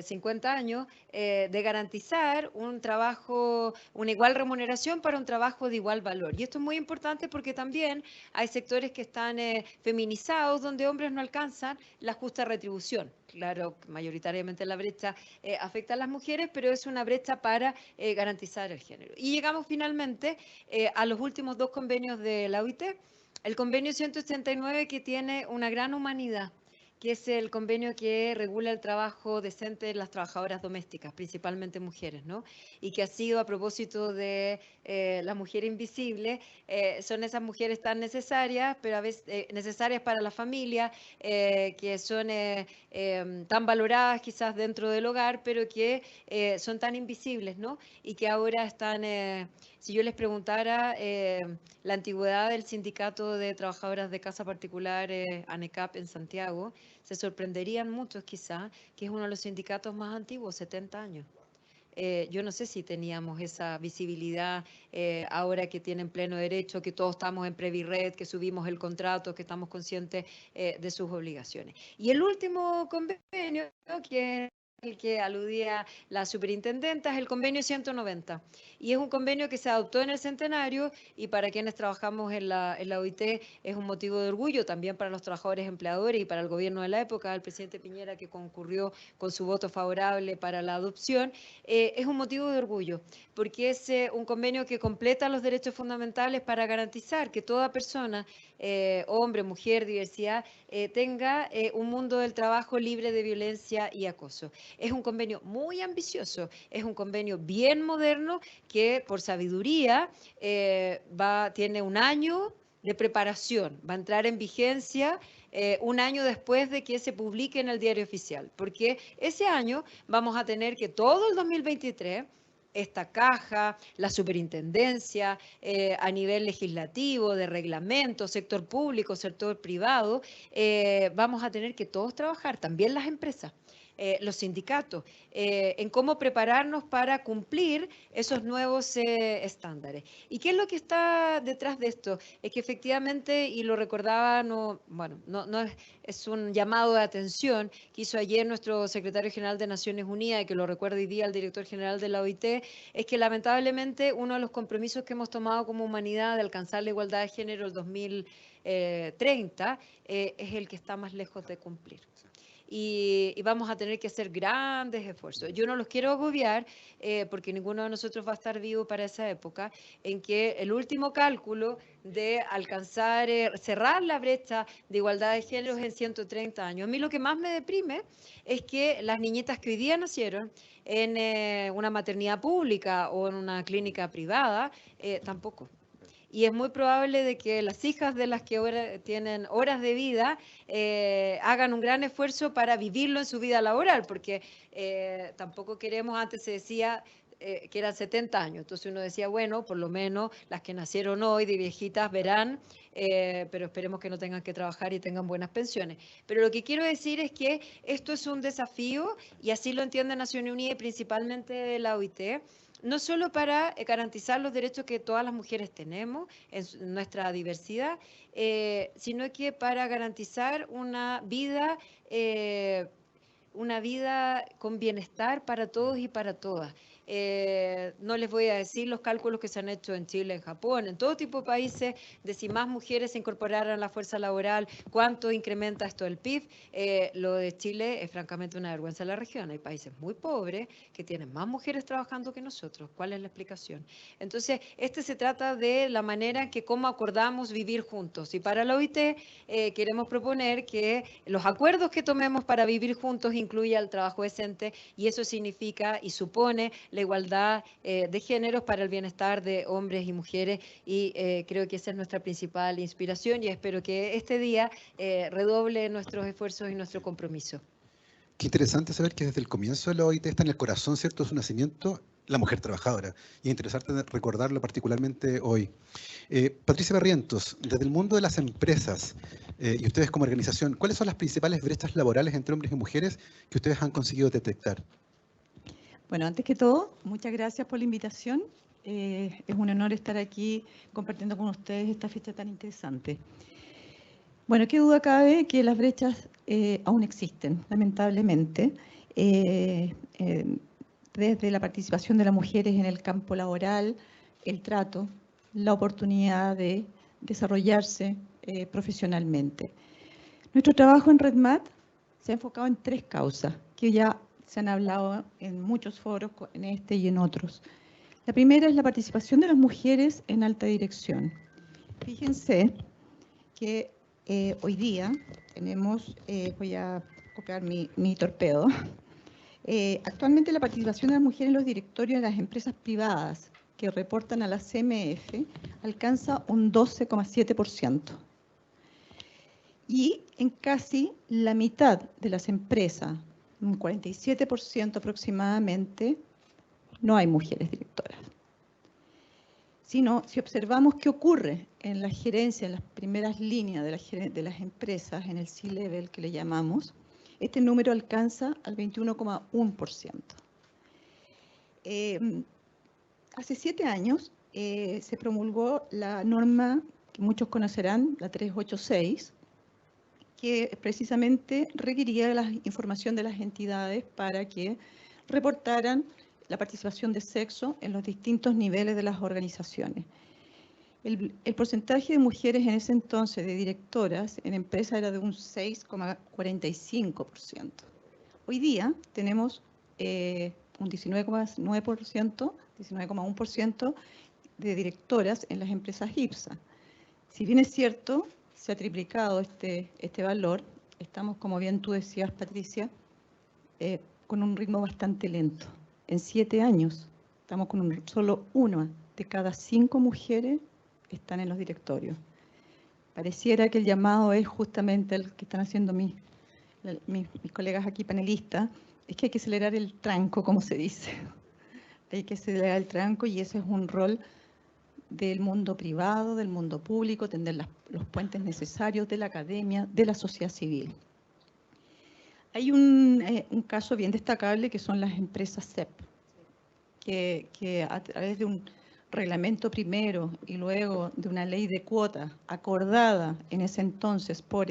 50 años de garantizar un trabajo, una igual remuneración para un trabajo de igual valor. Y esto es muy importante porque también hay sectores que están feminizados donde hombres no alcanzan la justa retribución. Claro, mayoritariamente la brecha afecta a las mujeres, pero es una brecha para garantizar el género. Y llegamos finalmente a los últimos dos convenios de la OIT. El convenio 189 que tiene una gran humanidad, que es el convenio que regula el trabajo decente de las trabajadoras domésticas, principalmente mujeres, ¿no? Y que ha sido a propósito de la mujer invisible, son esas mujeres tan necesarias, pero a veces necesarias para la familia, que son tan valoradas quizás dentro del hogar, pero que son tan invisibles, ¿no? Y que ahora están, si yo les preguntara la antigüedad del Sindicato de Trabajadoras de Casa Particular, ANECAP, en Santiago, se sorprenderían muchos quizás, que es uno de los sindicatos más antiguos, 70 años. Yo no sé si teníamos esa visibilidad ahora que tienen pleno derecho, que todos estamos en Previred, que subimos el contrato, que estamos conscientes de sus obligaciones. Y el último convenio, que el que aludía la superintendenta, es el convenio 190. Y es un convenio que se adoptó en el centenario y para quienes trabajamos en la OIT es un motivo de orgullo también para los trabajadores empleadores y para el gobierno de la época, el presidente Piñera que concurrió con su voto favorable para la adopción. Es un motivo de orgullo porque es un convenio que completa los derechos fundamentales para garantizar que toda persona, hombre, mujer, diversidad, tenga un mundo del trabajo libre de violencia y acoso. Es un convenio muy ambicioso, es un convenio bien moderno que por sabiduría tiene un año de preparación, va a entrar en vigencia un año después de que se publique en el diario oficial, porque ese año vamos a tener que todo el 2023 esta caja, la superintendencia, a nivel legislativo, de reglamento, sector público, sector privado, vamos a tener que todos trabajar, también las empresas. Los sindicatos, en cómo prepararnos para cumplir esos nuevos estándares. ¿Y qué es lo que está detrás de esto? Es que efectivamente, y lo recordaba, no es un llamado de atención que hizo ayer nuestro secretario general de Naciones Unidas, y que lo recuerda hoy día el director general de la OIT, es que lamentablemente uno de los compromisos que hemos tomado como humanidad de alcanzar la igualdad de género el 2030 es el que está más lejos de cumplir. Y vamos a tener que hacer grandes esfuerzos. Yo no los quiero agobiar porque ninguno de nosotros va a estar vivo para esa época en que el último cálculo de alcanzar, cerrar la brecha de igualdad de género es en 130 años. A mí lo que más me deprime es que las niñitas que hoy día nacieron en una maternidad pública o en una clínica privada, tampoco. Y es muy probable de que las hijas de las que ahora tienen horas de vida hagan un gran esfuerzo para vivirlo en su vida laboral, porque tampoco queremos, antes se decía que eran 70 años, entonces uno decía, bueno, por lo menos las que nacieron hoy de viejitas verán, pero esperemos que no tengan que trabajar y tengan buenas pensiones. Pero lo que quiero decir es que esto es un desafío, y así lo entiende Naciones Unidas y principalmente la OIT, no solo para garantizar los derechos que todas las mujeres tenemos en nuestra diversidad, sino que para garantizar una vida con bienestar para todos y para todas. No les voy a decir los cálculos que se han hecho en Chile, en Japón, en todo tipo de países, de si más mujeres se incorporaran a la fuerza laboral, cuánto incrementa esto el PIB. Lo de Chile es francamente una vergüenza en la región. Hay países muy pobres que tienen más mujeres trabajando que nosotros. ¿Cuál es la explicación? Entonces, se trata de la manera en que cómo acordamos vivir juntos. Y para la OIT queremos proponer que los acuerdos que tomemos para vivir juntos incluya el trabajo decente, y eso significa y supone la igualdad de géneros para el bienestar de hombres y mujeres, y creo que esa es nuestra principal inspiración, y espero que este día redoble nuestros esfuerzos y nuestro compromiso. Qué interesante saber que desde el comienzo de la OIT está en el corazón, ¿cierto?, de su nacimiento, la mujer trabajadora. Y es interesante recordarlo particularmente hoy. Patricia Barrientos, desde el mundo de las empresas y ustedes como organización, ¿cuáles son las principales brechas laborales entre hombres y mujeres que ustedes han conseguido detectar? Bueno, antes que todo, muchas gracias por la invitación. Es un honor estar aquí compartiendo con ustedes esta fecha tan interesante. Bueno, qué duda cabe que las brechas aún existen, lamentablemente, desde la participación de las mujeres en el campo laboral, el trato, la oportunidad de desarrollarse profesionalmente. Nuestro trabajo en RedMat se ha enfocado en 3 causas, que ya se han hablado en muchos foros, en este y en otros. La primera es la participación de las mujeres en alta dirección. Fíjense que hoy día tenemos, voy a copiar mi torpedo, actualmente la participación de las mujeres en los directorios de las empresas privadas que reportan a la CMF alcanza un 12,7%. Y en casi la mitad de las empresas, un 47% aproximadamente, no hay mujeres directoras. Si observamos qué ocurre en la gerencia, en las primeras líneas de las empresas, en el C-Level que le llamamos, este número alcanza al 21,1%. Hace 7 años se promulgó la norma que muchos conocerán, la 386, que precisamente requería la información de las entidades para que reportaran la participación de sexo en los distintos niveles de las organizaciones. El porcentaje de mujeres en ese entonces de directoras en empresas era de un 6,45%. Hoy día tenemos un 19,9%, 19,1% de directoras en las empresas IPSA. Si bien es cierto, se ha triplicado este valor, estamos, como bien tú decías, Patricia, con un ritmo bastante lento. En 7 años estamos con solo 1 de cada 5 mujeres están en los directorios. Pareciera que el llamado es justamente el que están haciendo mis colegas aquí panelistas, es que hay que acelerar el tranco, como se dice. Hay que acelerar el tranco, y ese es un rol del mundo privado, del mundo público, tender los puentes necesarios de la academia, de la sociedad civil. Hay un caso bien destacable que son las empresas CEP, que a través de un reglamento primero y luego de una ley de cuotas acordada en ese entonces por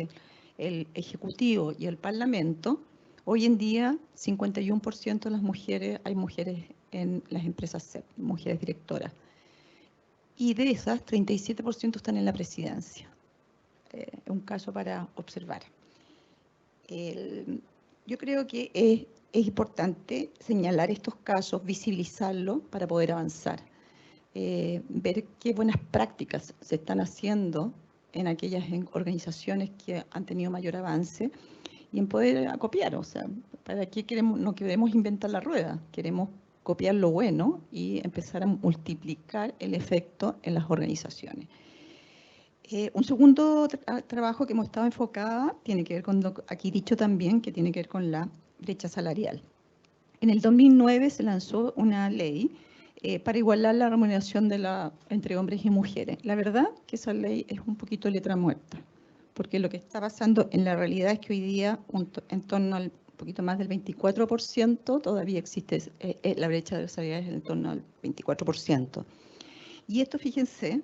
el Ejecutivo y el Parlamento, hoy en día 51% de las mujeres, hay mujeres en las empresas CEP, mujeres directoras. Y de esas, 37% están en la presidencia. Un caso para observar. Yo creo que es importante señalar estos casos, visibilizarlos para poder avanzar. Ver qué buenas prácticas se están haciendo en aquellas organizaciones que han tenido mayor avance y en poder acopiar. O sea, ¿para qué no queremos inventar la rueda? Queremos copiar lo bueno y empezar a multiplicar el efecto en las organizaciones. Un segundo trabajo que hemos estado enfocada tiene que ver con lo aquí dicho también, que tiene que ver con la brecha salarial. En el 2009 se lanzó una ley para igualar la remuneración entre hombres y mujeres. La verdad que esa ley es un poquito letra muerta, porque lo que está pasando en la realidad es que hoy día en torno al poquito más del 24%, todavía existe la brecha de las habilidades en torno al 24%. Y esto, fíjense,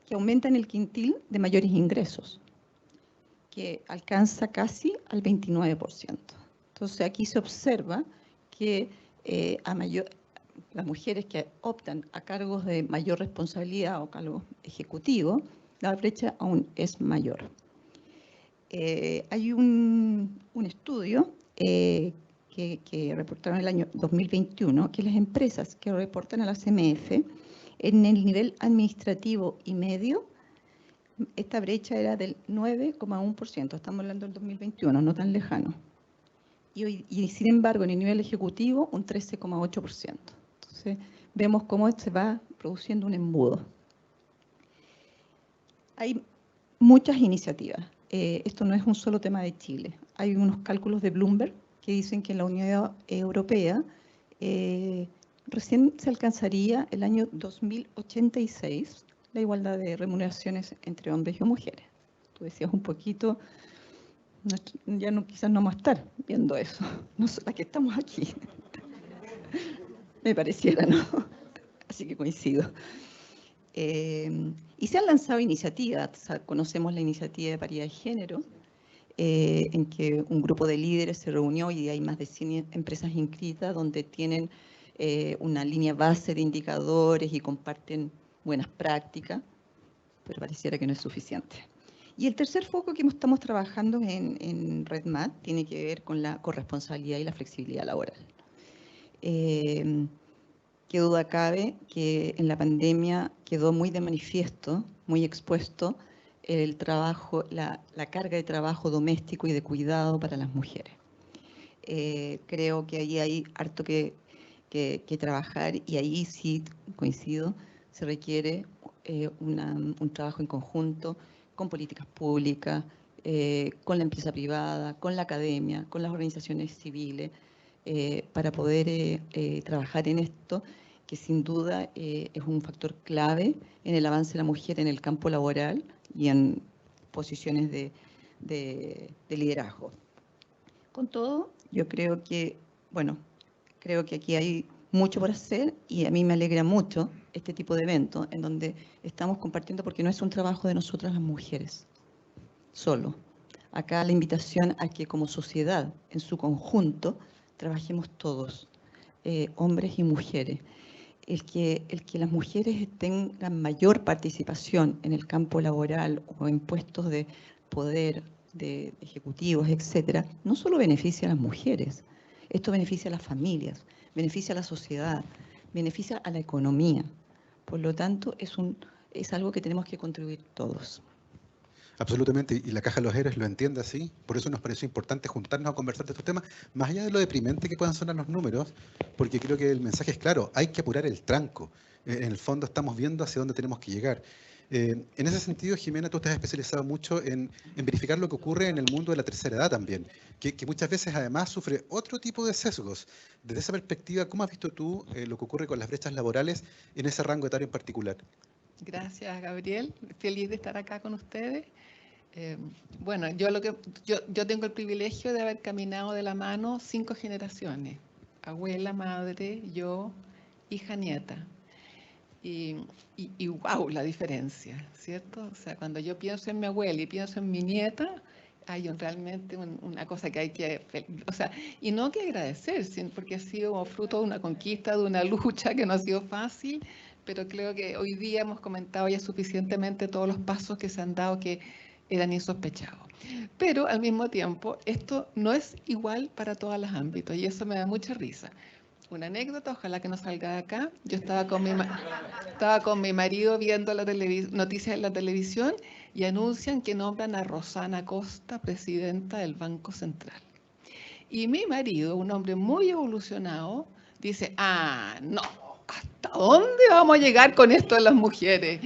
que aumenta en el quintil de mayores ingresos, que alcanza casi al 29%. Entonces, aquí se observa que las mujeres que optan a cargos de mayor responsabilidad o cargos ejecutivos, la brecha aún es mayor. Hay un estudio que reportaron el año 2021, que las empresas que reportan a la CMF, en el nivel administrativo y medio, esta brecha era del 9,1%, estamos hablando del 2021, no tan lejano. Y sin embargo, en el nivel ejecutivo, un 13,8%. Entonces, vemos cómo se va produciendo un embudo. Hay muchas iniciativas. Esto no es un solo tema de Chile. Hay unos cálculos de Bloomberg que dicen que en la Unión Europea recién se alcanzaría el año 2086 la igualdad de remuneraciones entre hombres y mujeres. Tú decías un poquito, ya no, quizás no vamos a estar viendo eso, no las que estamos aquí. Me pareciera, ¿no? Así que coincido. Y se han lanzado iniciativas, conocemos la iniciativa de paridad de género, en que un grupo de líderes se reunió y hay más de 100 empresas inscritas donde tienen una línea base de indicadores y comparten buenas prácticas, pero pareciera que no es suficiente. Y el tercer foco que estamos trabajando en RedMat tiene que ver con la corresponsabilidad y la flexibilidad laboral. Qué duda cabe que en la pandemia quedó muy de manifiesto, muy expuesto el trabajo, la carga de trabajo doméstico y de cuidado para las mujeres. Creo que ahí hay harto que trabajar y ahí sí coincido, se requiere un trabajo en conjunto con políticas públicas, con la empresa privada, con la academia, con las organizaciones civiles, para poder trabajar en esto, que sin duda es un factor clave en el avance de la mujer en el campo laboral y en posiciones de liderazgo. Con todo, yo creo que, bueno, creo que aquí hay mucho por hacer y a mí me alegra mucho este tipo de eventos en donde estamos compartiendo, porque no es un trabajo de nosotras las mujeres solo. Acá la invitación a que como sociedad, en su conjunto, trabajemos todos, hombres y mujeres. El que las mujeres tengan mayor participación en el campo laboral o en puestos de poder, de ejecutivos, etcétera, no solo beneficia a las mujeres, esto beneficia a las familias, beneficia a la sociedad, beneficia a la economía. Por lo tanto, es algo que tenemos que contribuir todos. Absolutamente, y la Caja de los Héroes lo entiende así, por eso nos pareció importante juntarnos a conversar de estos temas, más allá de lo deprimente que puedan sonar los números, porque creo que el mensaje es claro, hay que apurar el tranco. En el fondo estamos viendo hacia dónde tenemos que llegar. En ese sentido, Jimena, tú te has especializado mucho en verificar lo que ocurre en el mundo de la tercera edad también, que muchas veces además sufre otro tipo de sesgos. Desde esa perspectiva, ¿cómo has visto tú lo que ocurre con las brechas laborales en ese rango etario en particular? Gracias, Gabriel. Feliz de estar acá con ustedes. Bueno, yo tengo el privilegio de haber caminado de la mano 5 generaciones. Abuela, madre, yo, hija, nieta. Y wow, la diferencia, ¿cierto? O sea, cuando yo pienso en mi abuela y pienso en mi nieta, hay realmente una cosa que hay que, o sea, y no que agradecer, porque ha sido fruto de una conquista, de una lucha que no ha sido fácil, pero creo que hoy día hemos comentado ya suficientemente todos los pasos que se han dado que eran insospechados. Pero al mismo tiempo, esto no es igual para todos los ámbitos y eso me da mucha risa. Una anécdota, ojalá que no salga de acá. Yo estaba con mi marido viendo la noticias en la televisión y anuncian que nombran a Rosana Costa, presidenta del Banco Central. Y mi marido, un hombre muy evolucionado, dice, no, ¿hasta dónde vamos a llegar con esto de las mujeres?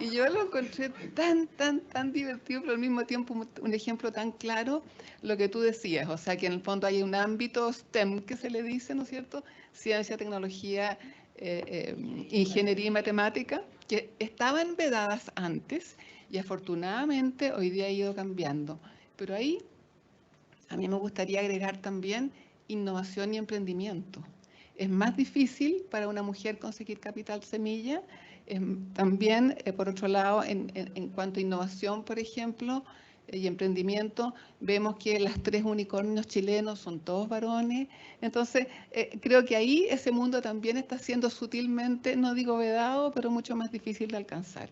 Y yo lo encontré tan divertido, pero al mismo tiempo un ejemplo tan claro, lo que tú decías, o sea que en el fondo hay un ámbito STEM que se le dice, ¿no es cierto? Ciencia, tecnología, ingeniería y matemática, que estaban vedadas antes y afortunadamente hoy día ha ido cambiando. Pero ahí a mí me gustaría agregar también innovación y emprendimiento. Es más difícil para una mujer conseguir capital semilla. También, por otro lado, en cuanto a innovación, por ejemplo, y emprendimiento, vemos que las 3 unicornios chilenos son todos varones. Entonces, creo que ahí ese mundo también está siendo sutilmente, no digo vedado, pero mucho más difícil de alcanzar.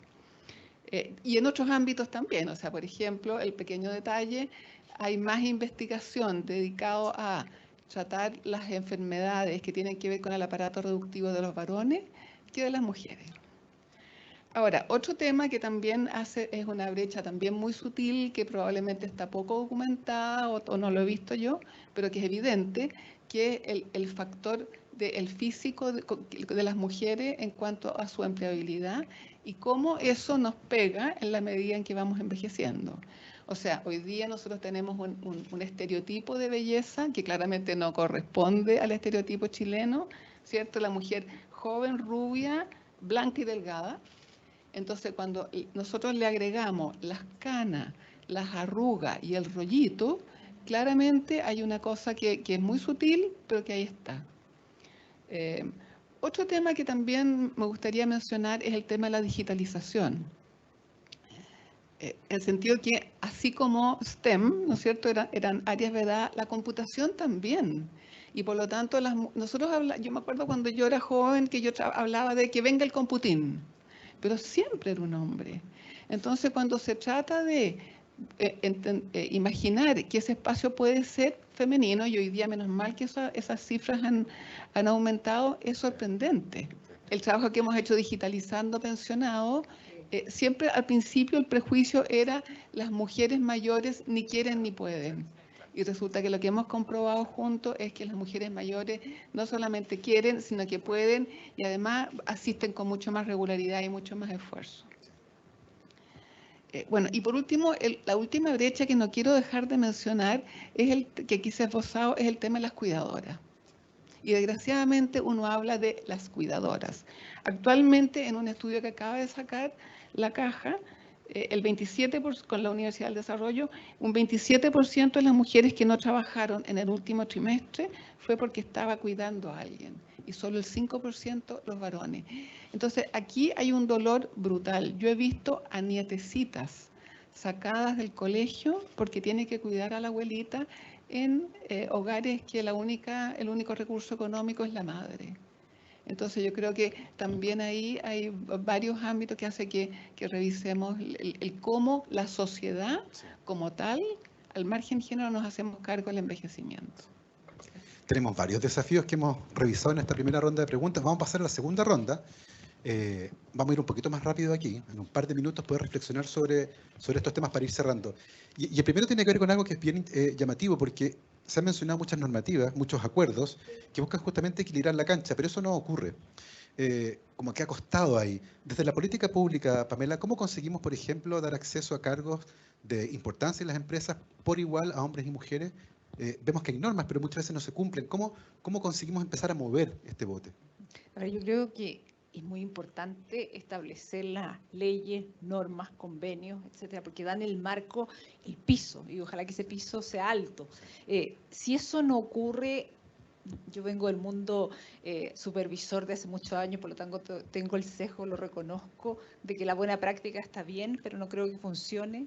Y en otros ámbitos también, o sea, por ejemplo, el pequeño detalle, hay más investigación dedicado a tratar las enfermedades que tienen que ver con el aparato reproductivo de los varones que de las mujeres. Ahora, otro tema que también es una brecha también muy sutil, que probablemente está poco documentada o no lo he visto yo, pero que es evidente, que es el factor del físico de las mujeres en cuanto a su empleabilidad y cómo eso nos pega en la medida en que vamos envejeciendo. O sea, hoy día nosotros tenemos un estereotipo de belleza que claramente no corresponde al estereotipo chileno, ¿cierto? La mujer joven, rubia, blanca y delgada. Entonces, cuando nosotros le agregamos las canas, las arrugas y el rollito, claramente hay una cosa que es muy sutil, pero que ahí está. Otro tema que también me gustaría mencionar es el tema de la digitalización. En el sentido que, así como STEM, ¿no es cierto?, eran áreas vedadas, la computación también. Y por lo tanto, yo me acuerdo cuando yo era joven que yo hablaba de que venga el computín, pero siempre era un hombre. Entonces, cuando se trata de imaginar que ese espacio puede ser femenino, y hoy día menos mal que esas cifras han aumentado, es sorprendente. El trabajo que hemos hecho digitalizando pensionados, siempre al principio el prejuicio era las mujeres mayores ni quieren ni pueden. Y resulta que lo que hemos comprobado juntos es que las mujeres mayores no solamente quieren, sino que pueden y además asisten con mucho más regularidad y mucho más esfuerzo. Bueno, y por último, la última brecha que no quiero dejar de mencionar, que aquí se ha esbozado, es el tema de las cuidadoras. Y desgraciadamente uno habla de las cuidadoras. Actualmente, en un estudio que acaba de sacar la Caja, el 27%, con la Universidad del Desarrollo, un 27% de las mujeres que no trabajaron en el último trimestre fue porque estaba cuidando a alguien, y solo el 5% los varones. Entonces, aquí hay un dolor brutal. Yo he visto a nietecitas sacadas del colegio porque tienen que cuidar a la abuelita en hogares que el único recurso económico es la madre. Entonces yo creo que también ahí hay varios ámbitos que hace que revisemos el cómo la sociedad como tal, al margen género, nos hacemos cargo del envejecimiento. Tenemos varios desafíos que hemos revisado en esta primera ronda de preguntas. Vamos a pasar a la segunda ronda. Vamos a ir un poquito más rápido aquí. En un par de minutos poder reflexionar sobre estos temas para ir cerrando. Y el primero tiene que ver con algo que es bien llamativo, porque se han mencionado muchas normativas, muchos acuerdos, que buscan justamente equilibrar la cancha, pero eso no ocurre. Como que ha costado ahí. Desde la política pública, Pamela, ¿cómo conseguimos, por ejemplo, dar acceso a cargos de importancia en las empresas por igual a hombres y mujeres? Vemos que hay normas, pero muchas veces no se cumplen. ¿Cómo conseguimos empezar a mover este bote? Ahora, yo creo que es muy importante establecer las leyes, normas, convenios, etcétera, porque dan el marco, el piso, y ojalá que ese piso sea alto. Si eso no ocurre, yo vengo del mundo supervisor de hace muchos años, por lo tanto tengo el sesgo, lo reconozco, de que la buena práctica está bien, pero no creo que funcione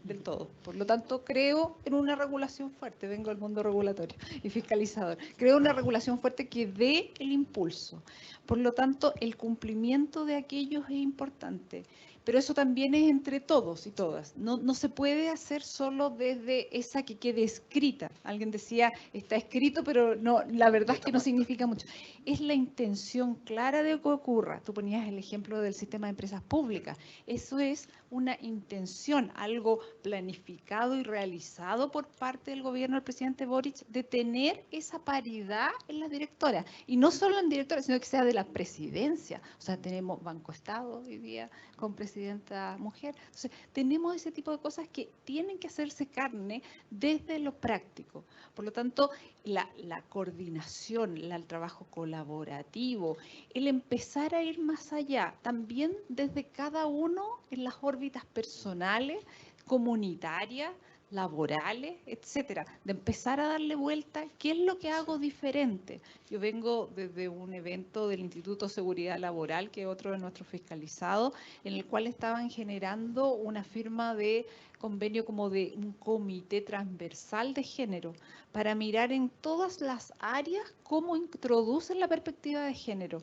del todo. Por lo tanto, creo en una regulación fuerte, vengo del mundo regulatorio y fiscalizador, creo en una regulación fuerte que dé el impulso. Por lo tanto, el cumplimiento de aquellos es importante, pero eso también es entre todos y todas. No se puede hacer solo desde esa que quede escrita. Alguien decía, está escrito, pero no, la verdad es que no significa mucho. Es la intención clara de que ocurra. Tú ponías el ejemplo del sistema de empresas públicas. Eso es una intención, algo planificado y realizado por parte del gobierno del presidente Boric de tener esa paridad en las directoras. Y no solo en directoras, sino que sea de la presidencia. O sea, tenemos Banco Estado hoy día con presidenta mujer. Entonces, tenemos ese tipo de cosas que tienen que hacerse carne desde lo práctico. Por lo tanto, la coordinación, el trabajo colaborativo, el empezar a ir más allá, también desde cada uno en las órbitas personales, comunitarias, laborales, etcétera, de empezar a darle vuelta, ¿qué es lo que hago diferente? Yo vengo desde un evento del Instituto de Seguridad Laboral, que es otro de nuestros fiscalizados, en el cual estaban generando una firma de convenio como de un comité transversal de género para mirar en todas las áreas cómo introducen la perspectiva de género.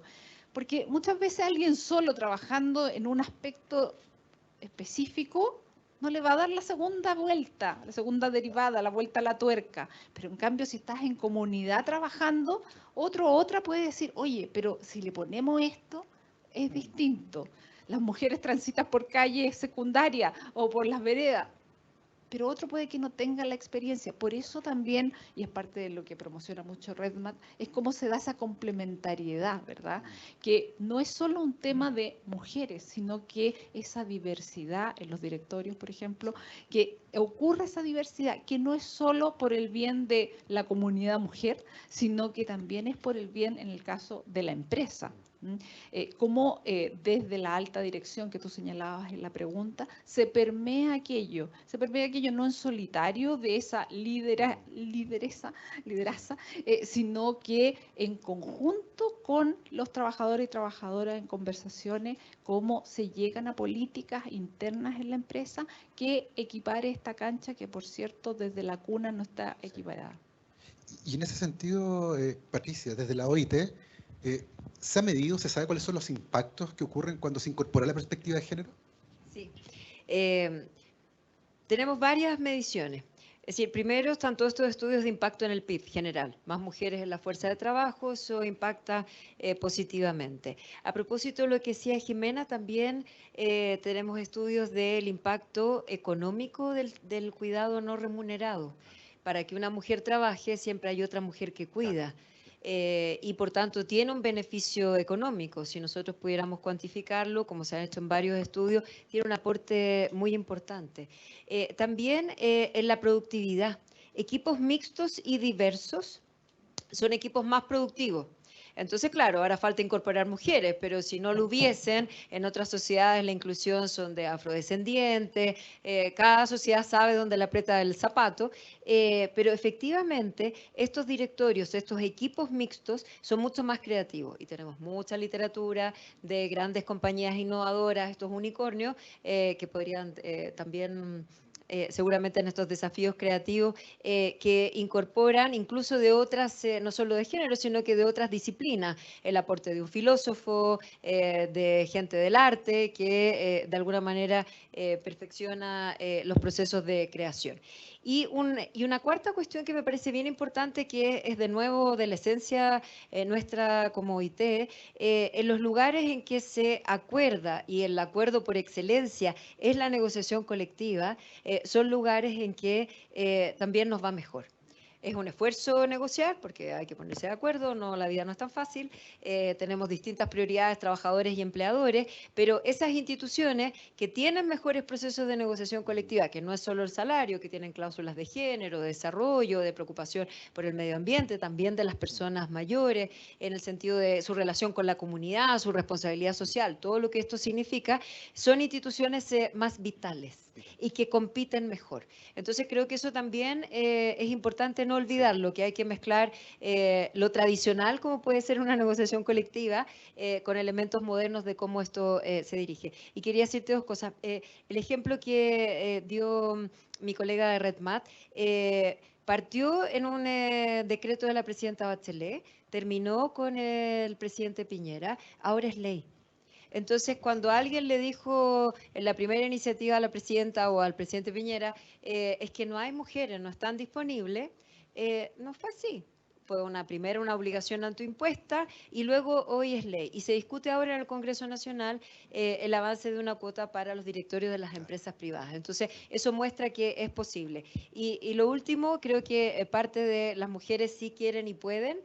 Porque muchas veces alguien solo trabajando en un aspecto específico no le va a dar la segunda vuelta, la segunda derivada, la vuelta a la tuerca. Pero en cambio, si estás en comunidad trabajando, otro o otra puede decir, oye, pero si le ponemos esto, es distinto. Las mujeres transitan por calles secundarias o por las veredas, pero otro puede que no tenga la experiencia. Por eso también, y es parte de lo que promociona mucho RedMat, es cómo se da esa complementariedad, ¿verdad? Que no es solo un tema de mujeres, sino que esa diversidad en los directorios, por ejemplo, que ocurra esa diversidad, que no es solo por el bien de la comunidad mujer, sino que también es por el bien, en el caso de la empresa. Cómo desde la alta dirección que tú señalabas en la pregunta, se permea aquello no en solitario de esa lideraza, sino que en conjunto con los trabajadores y trabajadoras en conversaciones, cómo se llegan a políticas internas en la empresa que equipare esta cancha que, por cierto, desde la cuna no está equiparada. Y en ese sentido, Patricia, desde la OIT, ¿se ha medido, se sabe cuáles son los impactos que ocurren cuando se incorpora la perspectiva de género? Sí. Tenemos varias mediciones. Es decir, primero están todos estos estudios de impacto en el PIB general. Más mujeres en la fuerza de trabajo, eso impacta positivamente. A propósito de lo que decía Jimena, también tenemos estudios del impacto económico del cuidado no remunerado. Para que una mujer trabaje, siempre hay otra mujer que cuida. Y por tanto tiene un beneficio económico. Si nosotros pudiéramos cuantificarlo, como se ha hecho en varios estudios, tiene un aporte muy importante. También en la productividad. Equipos mixtos y diversos son equipos más productivos. Entonces, claro, ahora falta incorporar mujeres, pero si no lo hubiesen, en otras sociedades la inclusión son de afrodescendientes, cada sociedad sabe dónde le aprieta el zapato, pero efectivamente estos directorios, estos equipos mixtos son mucho más creativos y tenemos mucha literatura de grandes compañías innovadoras, estos unicornios, que podrían también... seguramente en estos desafíos creativos que incorporan incluso de otras, no solo de género, sino que de otras disciplinas, el aporte de un filósofo, de gente del arte, que de alguna manera perfecciona los procesos de creación. Y una cuarta cuestión que me parece bien importante, que es de nuevo de la esencia nuestra como OIT, en los lugares en que se acuerda, y el acuerdo por excelencia es la negociación colectiva, son lugares en que también nos va mejor. Es un esfuerzo negociar porque hay que ponerse de acuerdo, no, la vida no es tan fácil, tenemos distintas prioridades, trabajadores y empleadores, pero esas instituciones que tienen mejores procesos de negociación colectiva, que no es solo el salario, que tienen cláusulas de género, de desarrollo, de preocupación por el medio ambiente, también de las personas mayores, en el sentido de su relación con la comunidad, su responsabilidad social, todo lo que esto significa, son instituciones más vitales y que compiten mejor. Entonces creo que eso también es importante no olvidarlo, que hay que mezclar lo tradicional, como puede ser una negociación colectiva, con elementos modernos de cómo esto se dirige. Y quería decirte dos cosas. El ejemplo que dio mi colega de RedMat, partió en un decreto de la presidenta Bachelet, terminó con el presidente Piñera, ahora es ley. Entonces, cuando alguien le dijo en la primera iniciativa a la presidenta o al presidente Piñera, es que no hay mujeres, no están disponibles, no fue así. Fue una obligación autoimpuesta y luego hoy es ley. Y se discute ahora en el Congreso Nacional el avance de una cuota para los directorios de las empresas privadas. Entonces, eso muestra que es posible. Y lo último, creo que parte de las mujeres sí quieren y pueden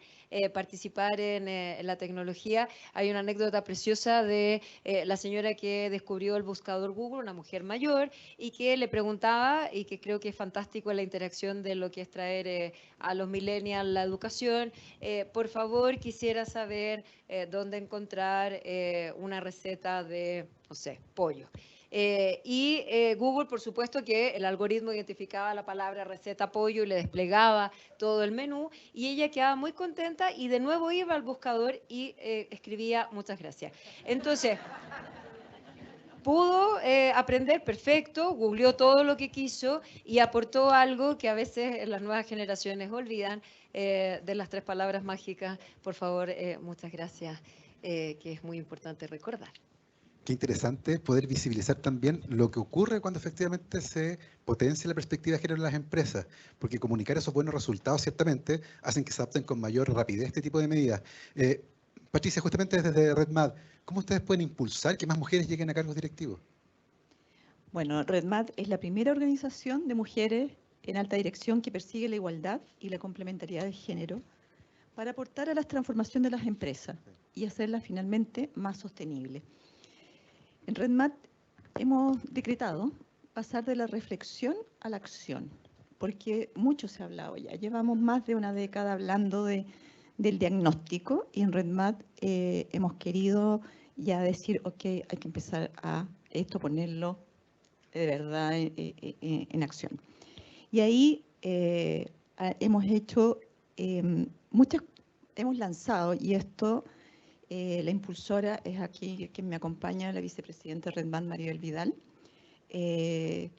participar en la tecnología. Hay una anécdota preciosa de la señora que descubrió el buscador Google, una mujer mayor, y que le preguntaba, y que creo que es fantástico la interacción de lo que es traer a los millennials la educación, por favor quisiera saber dónde encontrar una receta de, no sé, pollo. Google, por supuesto, que el algoritmo identificaba la palabra receta pollo y le desplegaba todo el menú, y ella quedaba muy contenta y de nuevo iba al buscador y escribía muchas gracias. Entonces, pudo aprender perfecto, googleó todo lo que quiso y aportó algo que a veces las nuevas generaciones olvidan, de las 3 palabras mágicas. Por favor, muchas gracias, que es muy importante recordar. Qué interesante poder visibilizar también lo que ocurre cuando efectivamente se potencia la perspectiva de género en las empresas, porque comunicar esos buenos resultados ciertamente hacen que se adapten con mayor rapidez este tipo de medidas. Patricia, justamente desde RedMad, ¿cómo ustedes pueden impulsar que más mujeres lleguen a cargos directivos? Bueno, RedMad es la primera organización de mujeres en alta dirección que persigue la igualdad y la complementariedad de género para aportar a la transformación de las empresas y hacerlas finalmente más sostenibles. En RedMad hemos decretado pasar de la reflexión a la acción, porque mucho se ha hablado ya. Llevamos más de una década hablando del diagnóstico y en RedMad hemos querido ya decir, ok, hay que empezar a esto ponerlo de verdad en acción. Y ahí hemos hecho hemos lanzado, y esto la impulsora es aquí quien me acompaña, la vicepresidenta RedMad, Maribel Vidal, el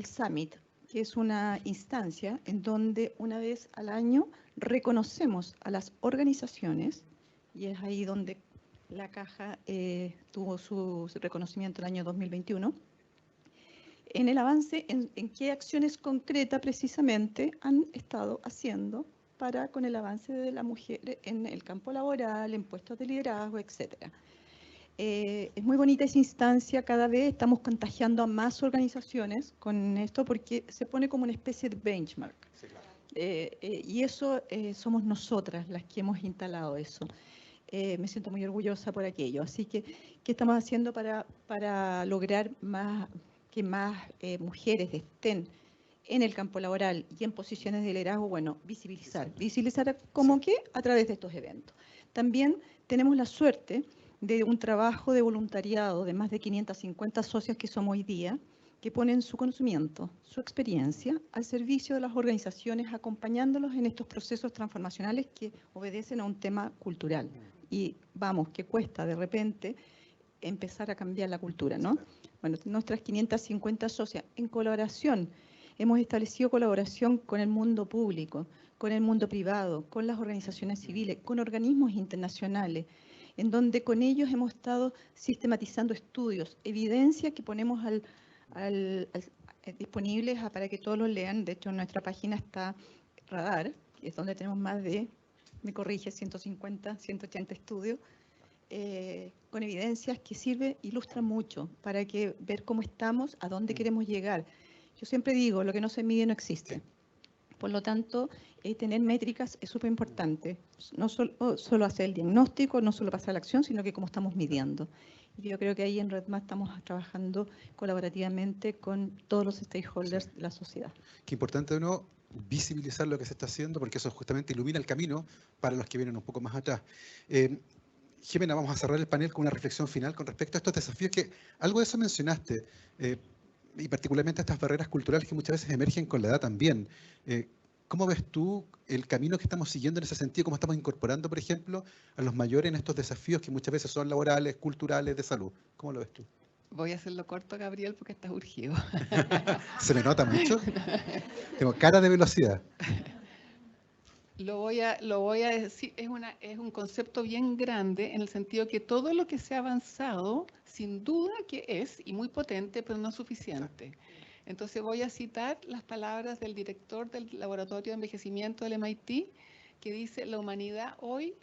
Summit, que es una instancia en donde una vez al año reconocemos a las organizaciones, y es ahí donde la Caja tuvo su reconocimiento el año 2021, en el avance, en qué acciones concretas precisamente han estado haciendo con el avance de la mujer en el campo laboral, en puestos de liderazgo, etc. Es muy bonita esa instancia, cada vez estamos contagiando a más organizaciones con esto porque se pone como una especie de benchmark. Sí, claro. Y eso somos nosotras las que hemos instalado eso. Me siento muy orgullosa por aquello. Así que, ¿qué estamos haciendo para lograr que más mujeres estén en el campo laboral y en posiciones de liderazgo? Bueno, visibilizar. ¿Visibilizar cómo qué? A través de estos eventos. También tenemos la suerte de un trabajo de voluntariado de más de 550 socias que somos hoy día, que ponen su conocimiento, su experiencia al servicio de las organizaciones, acompañándolos en estos procesos transformacionales que obedecen a un tema cultural. Y vamos, que cuesta de repente empezar a cambiar la cultura, ¿no? Bueno, nuestras 550 socias, en colaboración, hemos establecido colaboración con el mundo público, con el mundo privado, con las organizaciones civiles, con organismos internacionales, en donde con ellos hemos estado sistematizando estudios, evidencia que ponemos disponibles para que todos los lean. De hecho, en nuestra página está Radar, que es donde tenemos más de, me corrige, 150, 180 estudios, con evidencias que ilustran mucho para ver cómo estamos, a dónde queremos llegar. Yo siempre digo, lo que no se mide no existe. Por lo tanto, tener métricas es súper importante. No solo hacer el diagnóstico, no solo pasar a la acción, sino que cómo estamos midiendo. Y yo creo que ahí en RedMad estamos trabajando colaborativamente con todos los stakeholders de la sociedad. Qué importante, ¿no?, visibilizar lo que se está haciendo, porque eso justamente ilumina el camino para los que vienen un poco más atrás. Jimena, vamos a cerrar el panel con una reflexión final con respecto a estos desafíos que algo de eso mencionaste, y particularmente estas barreras culturales que muchas veces emergen con la edad también. ¿Cómo ves tú el camino que estamos siguiendo en ese sentido? ¿Cómo estamos incorporando, por ejemplo, a los mayores en estos desafíos que muchas veces son laborales, culturales, de salud? ¿Cómo lo ves tú? Voy a hacerlo corto, Gabriel, porque estás urgido. ¿Se me nota mucho? Tengo cara de velocidad. Lo voy a decir, es un concepto bien grande en el sentido que todo lo que se ha avanzado, sin duda que es, y muy potente, pero no suficiente. Entonces voy a citar las palabras del director del Laboratorio de Envejecimiento del MIT, que dice: la humanidad hoy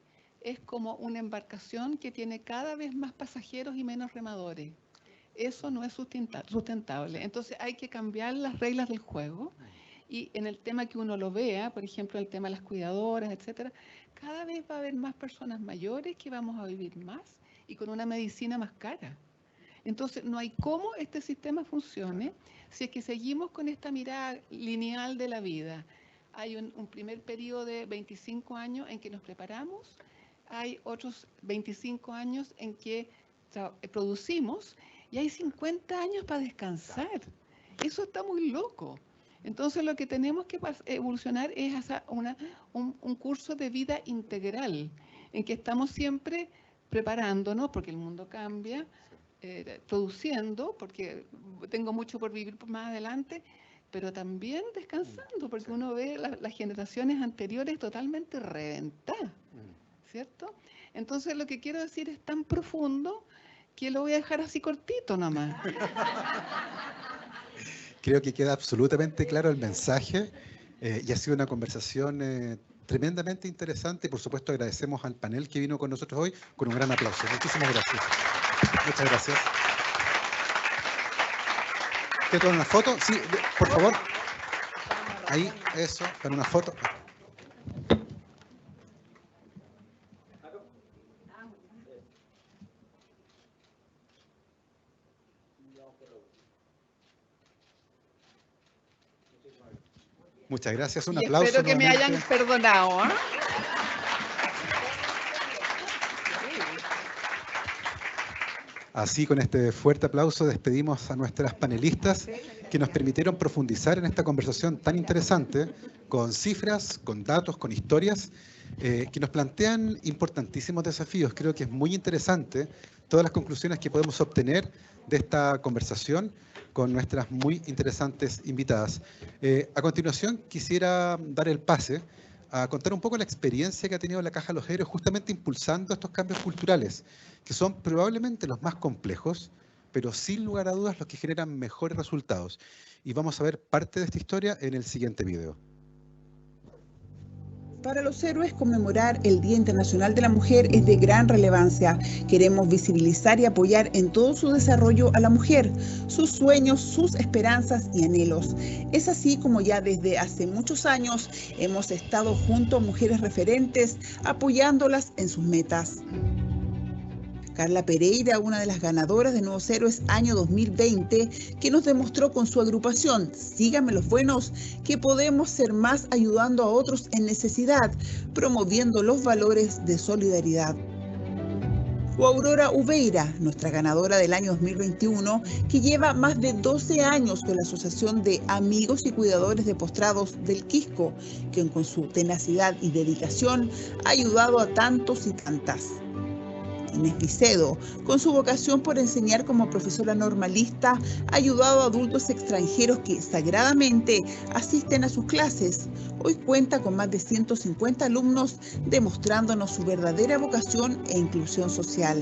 es como una embarcación que tiene cada vez más pasajeros y menos remadores. Eso no es sustentable. Entonces hay que cambiar las reglas del juego. Y en el tema que uno lo vea, por ejemplo, el tema de las cuidadoras, etcétera, cada vez va a haber más personas mayores que vamos a vivir más y con una medicina más cara. Entonces, no hay cómo este sistema funcione si es que seguimos con esta mirada lineal de la vida. Hay un primer periodo de 25 años en que nos preparamos, hay otros 25 años en que producimos, y hay 50 años para descansar. Eso está muy loco. Entonces lo que tenemos que evolucionar es hacia un curso de vida integral, en que estamos siempre preparándonos, porque el mundo cambia, produciendo, porque tengo mucho por vivir más adelante, pero también descansando, porque uno ve las generaciones anteriores totalmente reventadas, ¿cierto? Entonces lo que quiero decir es tan profundo que lo voy a dejar así cortito nomás. Creo que queda absolutamente claro el mensaje y ha sido una conversación tremendamente interesante y por supuesto agradecemos al panel que vino con nosotros hoy con un gran aplauso. Muchísimas gracias. Muchas gracias. ¿Te toman una foto? Sí, por favor. Ahí, eso, para una foto. Muchas gracias, un aplauso. Espero que me hayan perdonado. ¿Eh? Así, con este fuerte aplauso, despedimos a nuestras panelistas que nos permitieron profundizar en esta conversación tan interesante, con cifras, con datos, con historias, que nos plantean importantísimos desafíos. Creo que es muy interesante todas las conclusiones que podemos obtener de esta conversación con nuestras muy interesantes invitadas. A continuación, quisiera dar el pase a contar un poco la experiencia que ha tenido la Caja Los Héroes justamente impulsando estos cambios culturales, que son probablemente los más complejos, pero sin lugar a dudas los que generan mejores resultados. Y vamos a ver parte de esta historia en el siguiente video. Para los héroes, conmemorar el Día Internacional de la Mujer es de gran relevancia. Queremos visibilizar y apoyar en todo su desarrollo a la mujer, sus sueños, sus esperanzas y anhelos. Es así como ya desde hace muchos años hemos estado junto a mujeres referentes, apoyándolas en sus metas. Carla Pereira, una de las ganadoras de Nuevos Héroes año 2020, que nos demostró con su agrupación Síganme los Buenos que podemos ser más ayudando a otros en necesidad, promoviendo los valores de solidaridad. O Aurora Ubeira, nuestra ganadora del año 2021, que lleva más de 12 años con la Asociación de Amigos y Cuidadores de Postrados del Quisco, que con su tenacidad y dedicación ha ayudado a tantos y tantas. Inés Vicedo, con su vocación por enseñar como profesora normalista, ha ayudado a adultos extranjeros que sagradamente asisten a sus clases. Hoy cuenta con más de 150 alumnos, demostrándonos su verdadera vocación e inclusión social.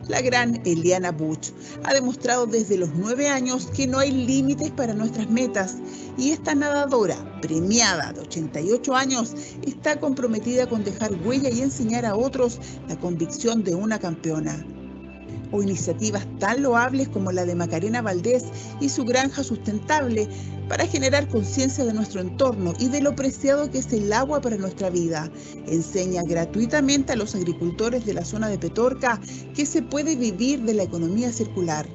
La gran Eliana Buch ha demostrado desde los 9 años que no hay límites para nuestras metas y esta nadadora, premiada de 88 años, está comprometida con dejar huella y enseñar a otros la convicción de una campeona. O iniciativas tan loables como la de Macarena Valdés y su granja sustentable para generar conciencia de nuestro entorno y de lo preciado que es el agua para nuestra vida. Enseña gratuitamente a los agricultores de la zona de Petorca que se puede vivir de la economía circular.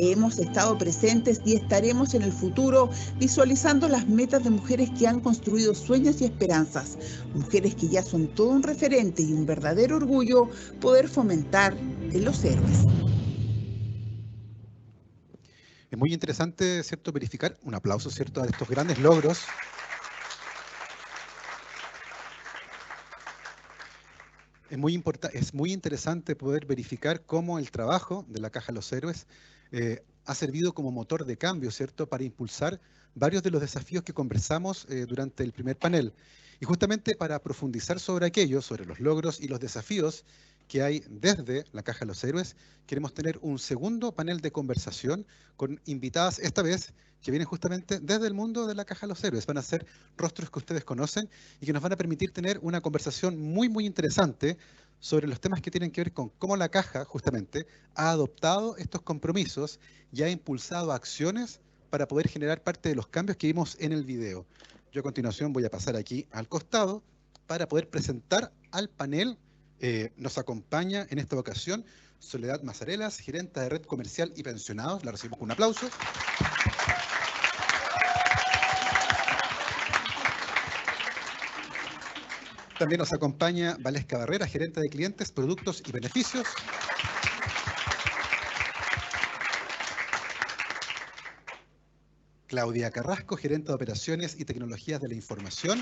Hemos estado presentes y estaremos en el futuro visualizando las metas de mujeres que han construido sueños y esperanzas, mujeres que ya son todo un referente y un verdadero orgullo poder fomentar en los héroes. Es muy interesante, ¿cierto?, verificar, un aplauso, ¿cierto?, a estos grandes logros. Es muy interesante poder verificar cómo el trabajo de la Caja Los Héroes ha servido como motor de cambio, ¿cierto?, para impulsar varios de los desafíos que conversamos durante el primer panel. Y justamente para profundizar sobre aquello, sobre los logros y los desafíos que hay desde la Caja Los Héroes, queremos tener un segundo panel de conversación con invitadas, esta vez, que vienen justamente desde el mundo de la Caja Los Héroes. Van a ser rostros que ustedes conocen y que nos van a permitir tener una conversación muy, muy interesante sobre los temas que tienen que ver con cómo la Caja, justamente, ha adoptado estos compromisos y ha impulsado acciones para poder generar parte de los cambios que vimos en el video. Yo a continuación voy a pasar aquí al costado para poder presentar al panel. Nos acompaña en esta ocasión Soledad Mazarelas, gerenta de Red Comercial y Pensionados. La recibimos con un aplauso. También nos acompaña Valesca Barrera, gerente de Clientes, Productos y Beneficios. Claudia Carrasco, gerente de Operaciones y Tecnologías de la Información.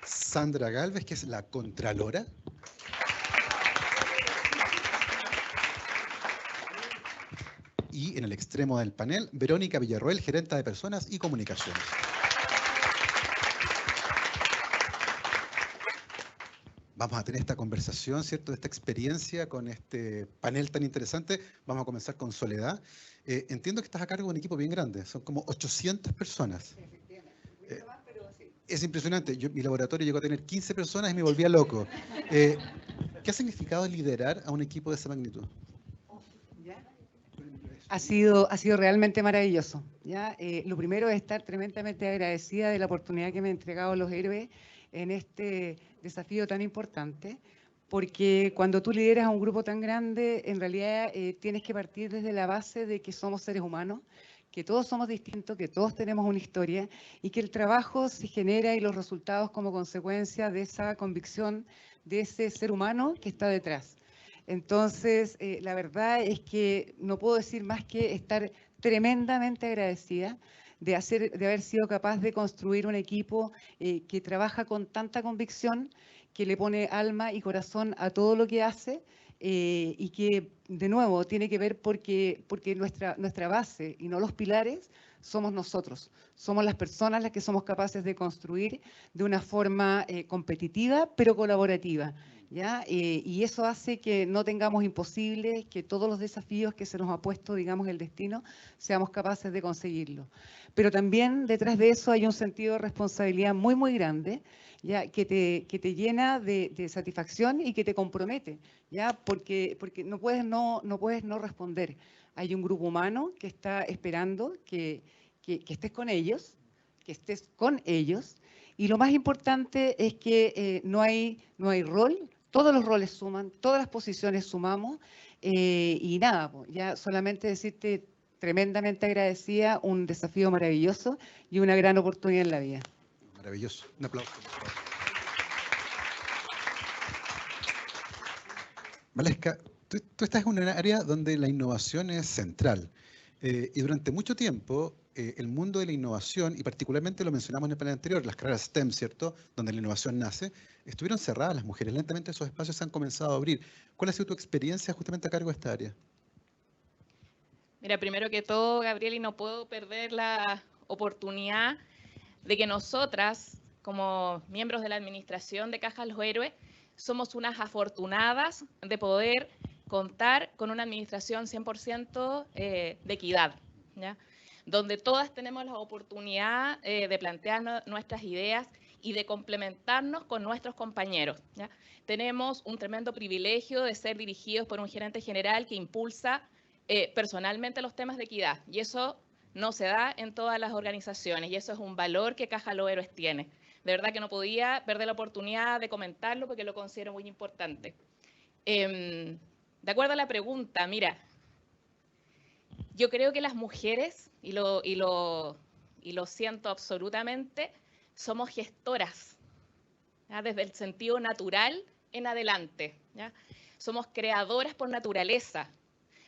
Sandra Galvez, que es la Contralora. Y en el extremo del panel, Verónica Villarroel, gerente de Personas y Comunicaciones. Vamos a tener esta conversación, ¿cierto?, de esta experiencia con este panel tan interesante. Vamos a comenzar con Soledad. Entiendo que estás a cargo de un equipo bien grande, son como 800 personas. Es impresionante. Mi laboratorio llegó a tener 15 personas y me volvía loco. ¿Qué ha significado liderar a un equipo de esa magnitud? Ha sido realmente maravilloso, ¿ya? Lo primero es estar tremendamente agradecida de la oportunidad que me han entregado los héroes en este desafío tan importante, porque cuando tú lideras a un grupo tan grande, en realidad tienes que partir desde la base de que somos seres humanos, que todos somos distintos, que todos tenemos una historia y que el trabajo se genera y los resultados como consecuencia de esa convicción de ese ser humano que está detrás. Entonces, la verdad es que no puedo decir más que estar tremendamente agradecida de haber sido capaz de construir un equipo que trabaja con tanta convicción, que le pone alma y corazón a todo lo que hace y que, de nuevo, tiene que ver porque nuestra base y no los pilares somos nosotros. Somos las personas las que somos capaces de construir de una forma competitiva, pero colaborativa, ¿ya? Y eso hace que no tengamos imposibles, que todos los desafíos que se nos ha puesto, digamos, el destino, seamos capaces de conseguirlo. Pero también detrás de eso hay un sentido de responsabilidad muy, muy grande, ¿ya? Que te llena de satisfacción y que te compromete, ¿ya? Porque no puedes no responder. Hay un grupo humano que está esperando que estés con ellos, y lo más importante es que no hay rol, todos los roles suman, todas las posiciones sumamos, y nada, ya solamente decirte tremendamente agradecida, un desafío maravilloso y una gran oportunidad en la vida. Maravilloso, un aplauso. Valesca, tú estás en un área donde la innovación es central y durante mucho tiempo el mundo de la innovación, y particularmente lo mencionamos en el panel anterior, las carreras STEM, ¿cierto?, donde la innovación nace, estuvieron cerradas las mujeres. Lentamente esos espacios se han comenzado a abrir. ¿Cuál ha sido tu experiencia justamente a cargo de esta área? Mira, primero que todo, Gabriel, y no puedo perder la oportunidad de que nosotras, como miembros de la administración de Caja Los Héroes, somos unas afortunadas de poder contar con una administración 100% de equidad, ¿ya? Donde todas tenemos la oportunidad de plantear nuestras ideas y de complementarnos con nuestros compañeros, ¿ya? Tenemos un tremendo privilegio de ser dirigidos por un gerente general que impulsa personalmente los temas de equidad, y eso no se da en todas las organizaciones, y eso es un valor que Caja Los Héroes tiene. De verdad que no podía perder la oportunidad de comentarlo porque lo considero muy importante. De acuerdo a la pregunta, mira, yo creo que las mujeres, y lo siento absolutamente, somos gestoras, ¿ya? Desde el sentido natural en adelante, ¿ya? Somos creadoras por naturaleza.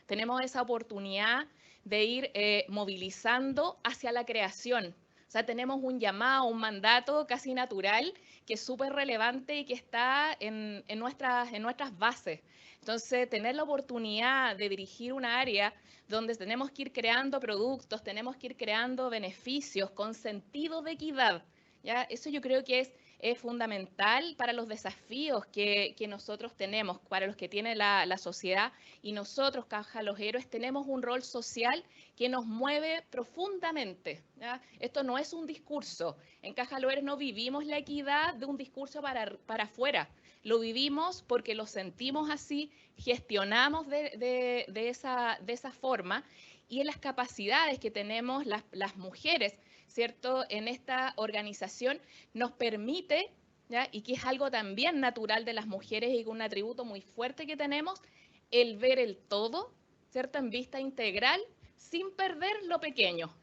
Tenemos esa oportunidad de ir movilizando hacia la creación. O sea, tenemos un llamado, un mandato casi natural que es súper relevante y que está en nuestras bases. Entonces, tener la oportunidad de dirigir un área donde tenemos que ir creando productos, tenemos que ir creando beneficios con sentido de equidad, ¿ya? Eso yo creo que es fundamental para los desafíos que nosotros tenemos, para los que tiene la sociedad, y nosotros, Caja Los Héroes, tenemos un rol social que nos mueve profundamente, ¿ya? Esto no es un discurso. En Caja Los Héroes no vivimos la equidad de un discurso para afuera. Lo vivimos porque lo sentimos así, gestionamos de esa forma, y en las capacidades que tenemos las mujeres, ¿cierto?, en esta organización nos permite, ¿ya?, y que es algo también natural de las mujeres y un atributo muy fuerte que tenemos, el ver el todo, ¿cierto?, en vista integral, sin perder lo pequeño.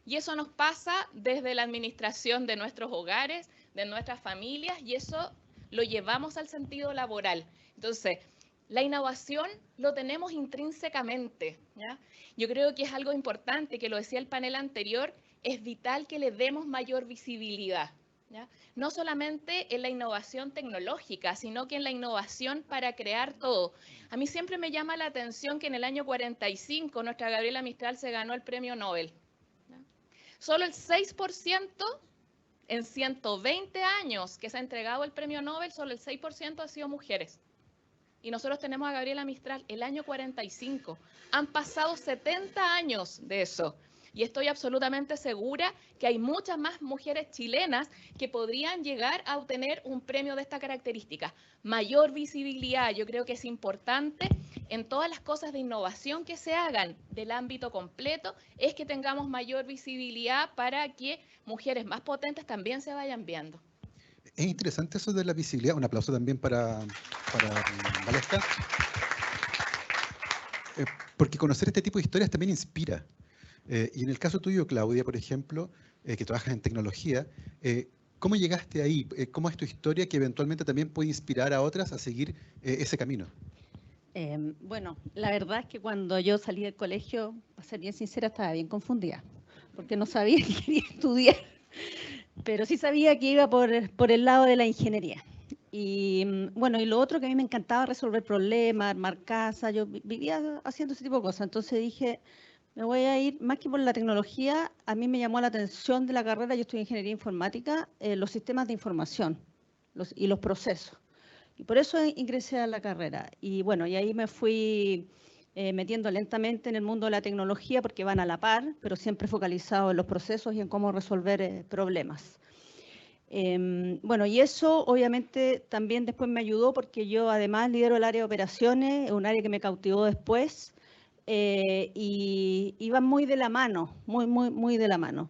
Y eso nos pasa desde la administración de nuestros hogares, de nuestras familias, y eso lo llevamos al sentido laboral. Entonces, La innovación lo tenemos intrínsecamente, ¿ya? Yo creo que es algo importante, que lo decía el panel anterior, es vital que le demos mayor visibilidad, ¿ya? No solamente en la innovación tecnológica, sino que en la innovación para crear todo. A mí siempre me llama la atención que en el año 45 nuestra Gabriela Mistral se ganó el premio Nobel, ¿ya? Solo el 6%, en 120 años que se ha entregado el premio Nobel, solo el 6% ha sido mujeres. Y nosotros tenemos a Gabriela Mistral el año 45. Han pasado 70 años de eso. Y estoy absolutamente segura que hay muchas más mujeres chilenas que podrían llegar a obtener un premio de esta característica. Mayor visibilidad, yo creo que es importante en todas las cosas de innovación que se hagan del ámbito completo, es que tengamos mayor visibilidad para que mujeres más potentes también se vayan viendo. Es interesante eso de la visibilidad. Un aplauso también para Valesca. Porque conocer este tipo de historias también inspira. Y en el caso tuyo, Claudia, por ejemplo, que trabajas en tecnología, ¿cómo llegaste ahí? ¿Cómo es tu historia que eventualmente también puede inspirar a otras a seguir ese camino? Bueno, la verdad es que cuando yo salí del colegio, para ser bien sincera, estaba bien confundida, porque no sabía qué quería estudiar, pero sí sabía que iba por el lado de la ingeniería. Y bueno, y lo otro que a mí me encantaba resolver problemas, armar casas, yo vivía haciendo ese tipo de cosas, entonces dije, me voy a ir, más que por la tecnología, a mí me llamó la atención de la carrera, yo estudié ingeniería informática, los sistemas de información y los procesos. Y por eso ingresé a la carrera. Y bueno, y ahí me fui metiendo lentamente en el mundo de la tecnología porque van a la par, pero siempre focalizado en los procesos y en cómo resolver problemas. Bueno, y eso obviamente también después me ayudó porque yo además lidero el área de operaciones, un área que me cautivó después, y iban muy de la mano, muy de la mano.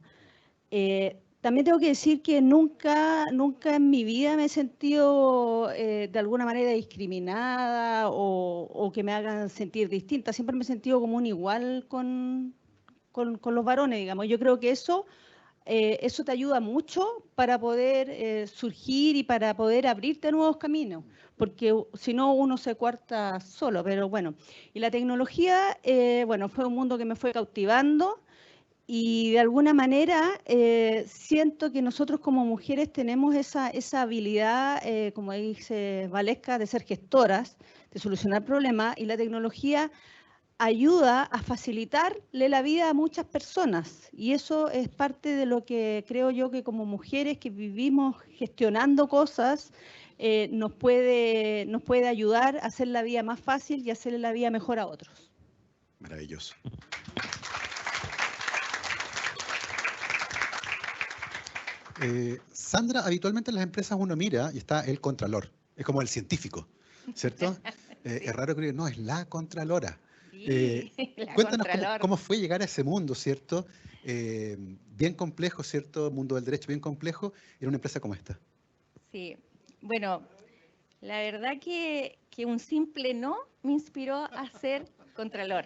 También tengo que decir que nunca en mi vida me he sentido de alguna manera discriminada o que me hagan sentir distinta. Siempre me he sentido como un igual con los varones, digamos. Yo creo que eso te ayuda mucho para poder surgir y para poder abrirte nuevos caminos, porque si no uno se cuarta solo, pero bueno. Y la tecnología, bueno, fue un mundo que me fue cautivando. Y de alguna manera siento que nosotros como mujeres tenemos esa habilidad, como dice Valesca, de ser gestoras, de solucionar problemas, y la tecnología ayuda a facilitarle la vida a muchas personas. Y eso es parte de lo que creo yo que como mujeres que vivimos gestionando cosas, nos puede ayudar a hacer la vida más fácil y hacerle la vida mejor a otros. Maravilloso. Sandra, habitualmente en las empresas uno mira y está el contralor, es como el científico, ¿cierto? Es raro que no, es la contralora. Cuéntanos cómo fue llegar a ese mundo, ¿cierto? Bien complejo, ¿cierto? Mundo del derecho bien complejo en una empresa como esta. Sí, bueno, la verdad que un simple no me inspiró a ser contralor.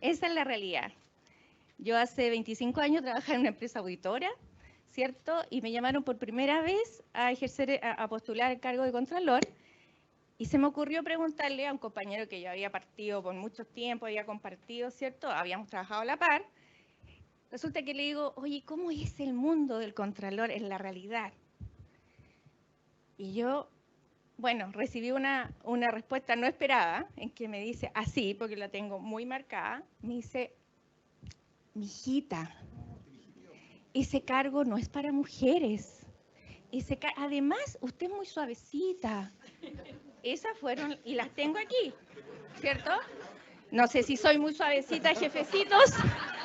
Esa es la realidad. Yo hace 25 años trabajaba en una empresa auditora, ¿cierto? Y me llamaron por primera vez a postular el cargo de contralor. Y se me ocurrió preguntarle a un compañero que yo había partido por mucho tiempo, había compartido, ¿cierto? Habíamos trabajado a la par. Resulta que le digo, oye, ¿cómo es el mundo del contralor en la realidad? Y yo, bueno, recibí una respuesta no esperada, en que me dice, así, porque la tengo muy marcada, me dice, mijita, ese cargo no es para mujeres. Además, usted es muy suavecita. Esas fueron, y las tengo aquí, ¿cierto? No sé si soy muy suavecita, jefecitos,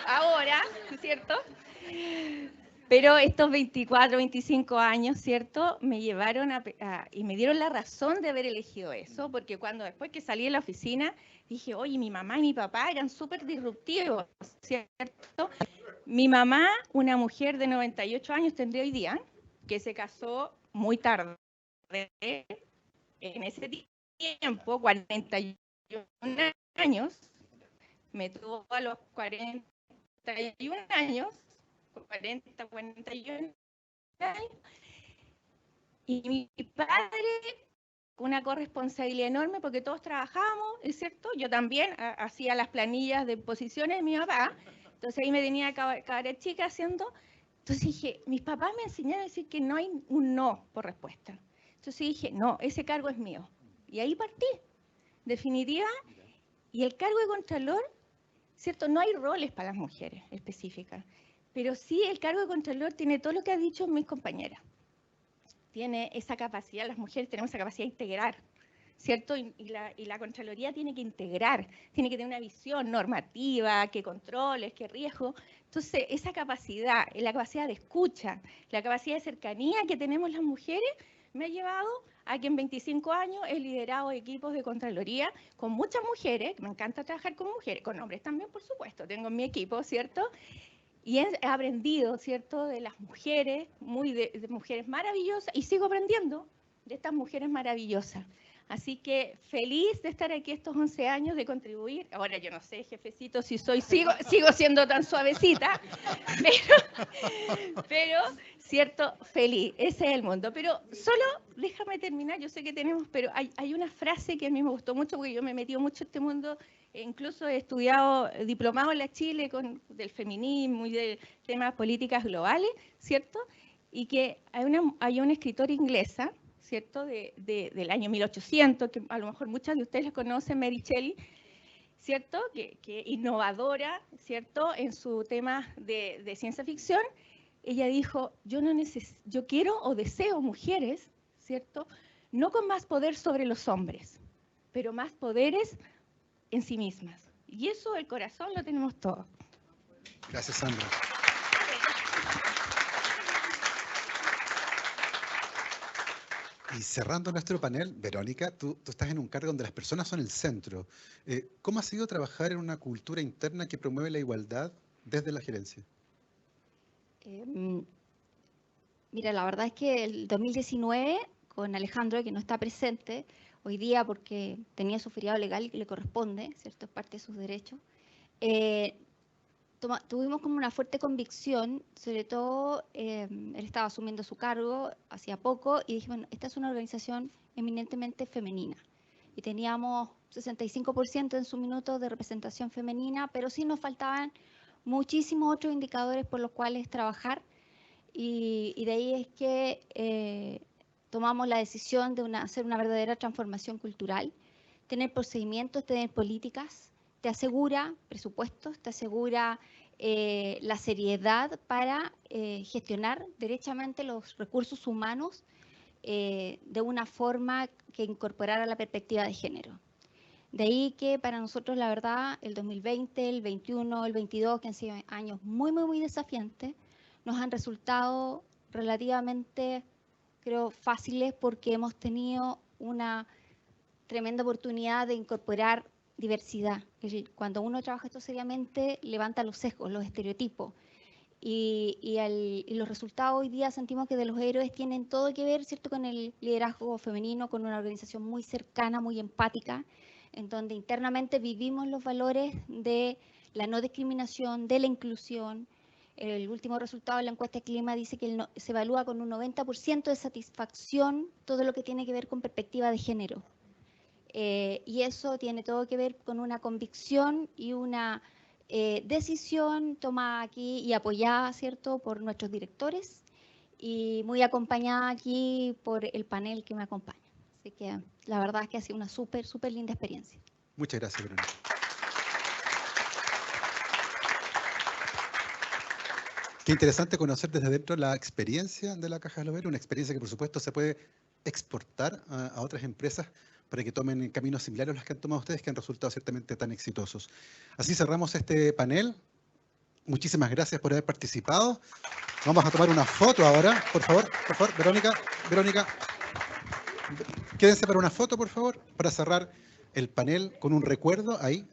ahora, ¿cierto? Pero estos 24, 25 años, ¿cierto? Me llevaron y me dieron la razón de haber elegido eso, porque después que salí de la oficina, dije, oye, mi mamá y mi papá eran súper disruptivos, ¿cierto? Mi mamá, una mujer de 98 años tendría hoy día, que se casó muy tarde, en ese tiempo, 41 años, me tuvo a los 41 años, 41 años, y mi padre una corresponsabilidad enorme porque todos trabajábamos, ¿es cierto? Yo también hacía las planillas de posiciones de mi papá, entonces ahí me tenía cabra chica haciendo. Entonces dije, mis papás me enseñaron a decir que no hay un no por respuesta. Entonces dije, no, ese cargo es mío. Y ahí partí, definitiva. Y el cargo de Contralor, ¿cierto? No hay roles para las mujeres específicas, pero sí el cargo de Contralor tiene todo lo que han dicho mis compañeras. Tiene esa capacidad, las mujeres tenemos esa capacidad de integrar, ¿cierto? Y la Contraloría tiene que integrar, tiene que tener una visión normativa, qué controles, qué riesgo. Entonces, esa capacidad, la capacidad de escucha, la capacidad de cercanía que tenemos las mujeres, me ha llevado a que en 25 años he liderado equipos de Contraloría con muchas mujeres, me encanta trabajar con mujeres, con hombres también, por supuesto, tengo en mi equipo, ¿cierto? Y he aprendido, ¿cierto?, de las mujeres, de mujeres maravillosas, y sigo aprendiendo de estas mujeres maravillosas. Así que feliz de estar aquí estos 11 años, de contribuir. Ahora yo no sé, jefecito, si sigo siendo tan suavecita, pero cierto, feliz, ese es el mundo. Pero solo déjame terminar, yo sé que tenemos, pero hay una frase que a mí me gustó mucho, porque yo me he metido mucho en este mundo, incluso he estudiado diplomado en la Chile del feminismo y de temas políticas globales, ¿cierto? Y que hay una escritora inglesa, ¿cierto? Del año 1800, que a lo mejor muchas de ustedes la conocen, Mary Shelley, ¿cierto? Que innovadora, ¿cierto? En su tema de ciencia ficción, ella dijo, yo quiero o deseo mujeres, ¿cierto? No con más poder sobre los hombres, pero más poderes en sí mismas. Y eso, el corazón, lo tenemos todos. Gracias, Sandra. Y cerrando nuestro panel, Verónica, tú estás en un cargo donde las personas son el centro. ¿Cómo ha sido trabajar en una cultura interna que promueve la igualdad desde la gerencia? Mira, la verdad es que el 2019, con Alejandro, que no está presente hoy día porque tenía su feriado legal y que le corresponde, ¿cierto? Es parte de sus derechos. Tuvimos como una fuerte convicción, sobre todo él estaba asumiendo su cargo hacía poco y dije, bueno, esta es una organización eminentemente femenina y teníamos 65% en su minuto de representación femenina, pero sí nos faltaban muchísimos otros indicadores por los cuales trabajar y de ahí es que tomamos la decisión de hacer una verdadera transformación cultural, tener procedimientos, tener políticas, te asegura presupuestos, te asegura la seriedad para gestionar derechamente los recursos humanos de una forma que incorporara la perspectiva de género. De ahí que para nosotros, la verdad, el 2020, el 21, el 22, que han sido años muy, muy, muy desafiantes, nos han resultado relativamente, creo, fáciles porque hemos tenido una tremenda oportunidad de incorporar diversidad. Cuando uno trabaja esto seriamente, levanta los sesgos, los estereotipos. Y los resultados hoy día sentimos que de los héroes tienen todo que ver, ¿cierto?, con el liderazgo femenino, con una organización muy cercana, muy empática, en donde internamente vivimos los valores de la no discriminación, de la inclusión. El último resultado de la encuesta de clima dice que se evalúa con un 90% de satisfacción todo lo que tiene que ver con perspectiva de género. Y eso tiene todo que ver con una convicción y una decisión tomada aquí y apoyada, ¿cierto?, por nuestros directores y muy acompañada aquí por el panel que me acompaña. Así que la verdad es que ha sido una súper, súper linda experiencia. Muchas gracias, Verónica. Qué interesante conocer desde dentro la experiencia de la Caja Lovero, una experiencia que por supuesto se puede exportar a otras empresas para que tomen caminos similares a los que han tomado ustedes, que han resultado ciertamente tan exitosos. Así cerramos este panel. Muchísimas gracias por haber participado. Vamos a tomar una foto ahora, por favor, Verónica, quédense para una foto, por favor, para cerrar el panel con un recuerdo ahí.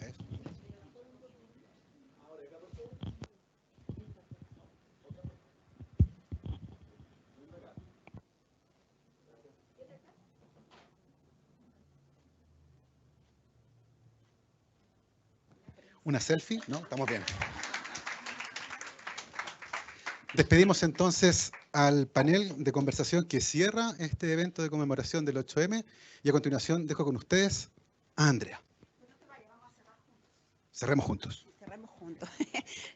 ¿Una selfie? No, estamos bien. Despedimos entonces al panel de conversación que cierra este evento de conmemoración del 8M y a continuación dejo con ustedes a Andrea. Cerremos juntos. Cerremos juntos.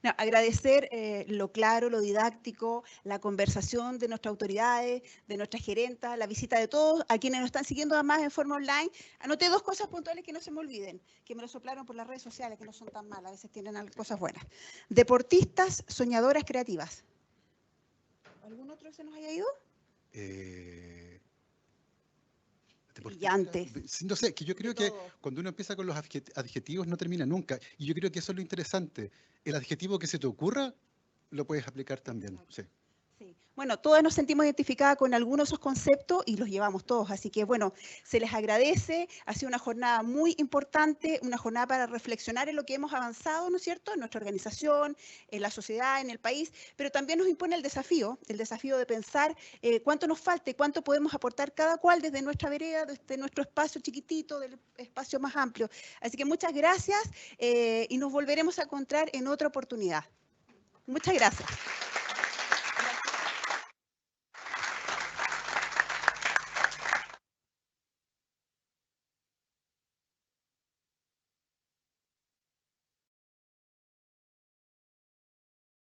No, agradecer lo claro, lo didáctico, la conversación de nuestras autoridades, de nuestras gerentas, la visita de todos, a quienes nos están siguiendo además en forma online. Anoté 2 cosas puntuales que no se me olviden, que me lo soplaron por las redes sociales, que no son tan malas, a veces tienen cosas buenas. Deportistas, soñadoras, creativas. ¿Algún otro que se nos haya ido? Brillantes. No sé, que yo creo que cuando uno empieza con los adjetivos no termina nunca. Y yo creo que eso es lo interesante. El adjetivo que se te ocurra lo puedes aplicar también. Sí. Sí. Bueno, todas nos sentimos identificadas con algunos de esos conceptos y los llevamos todos. Así que, bueno, se les agradece. Ha sido una jornada muy importante, una jornada para reflexionar en lo que hemos avanzado, ¿no es cierto?, en nuestra organización, en la sociedad, en el país, pero también nos impone el desafío de pensar cuánto nos falta y cuánto podemos aportar cada cual desde nuestra vereda, desde nuestro espacio chiquitito, del espacio más amplio. Así que muchas gracias y nos volveremos a encontrar en otra oportunidad. Muchas gracias.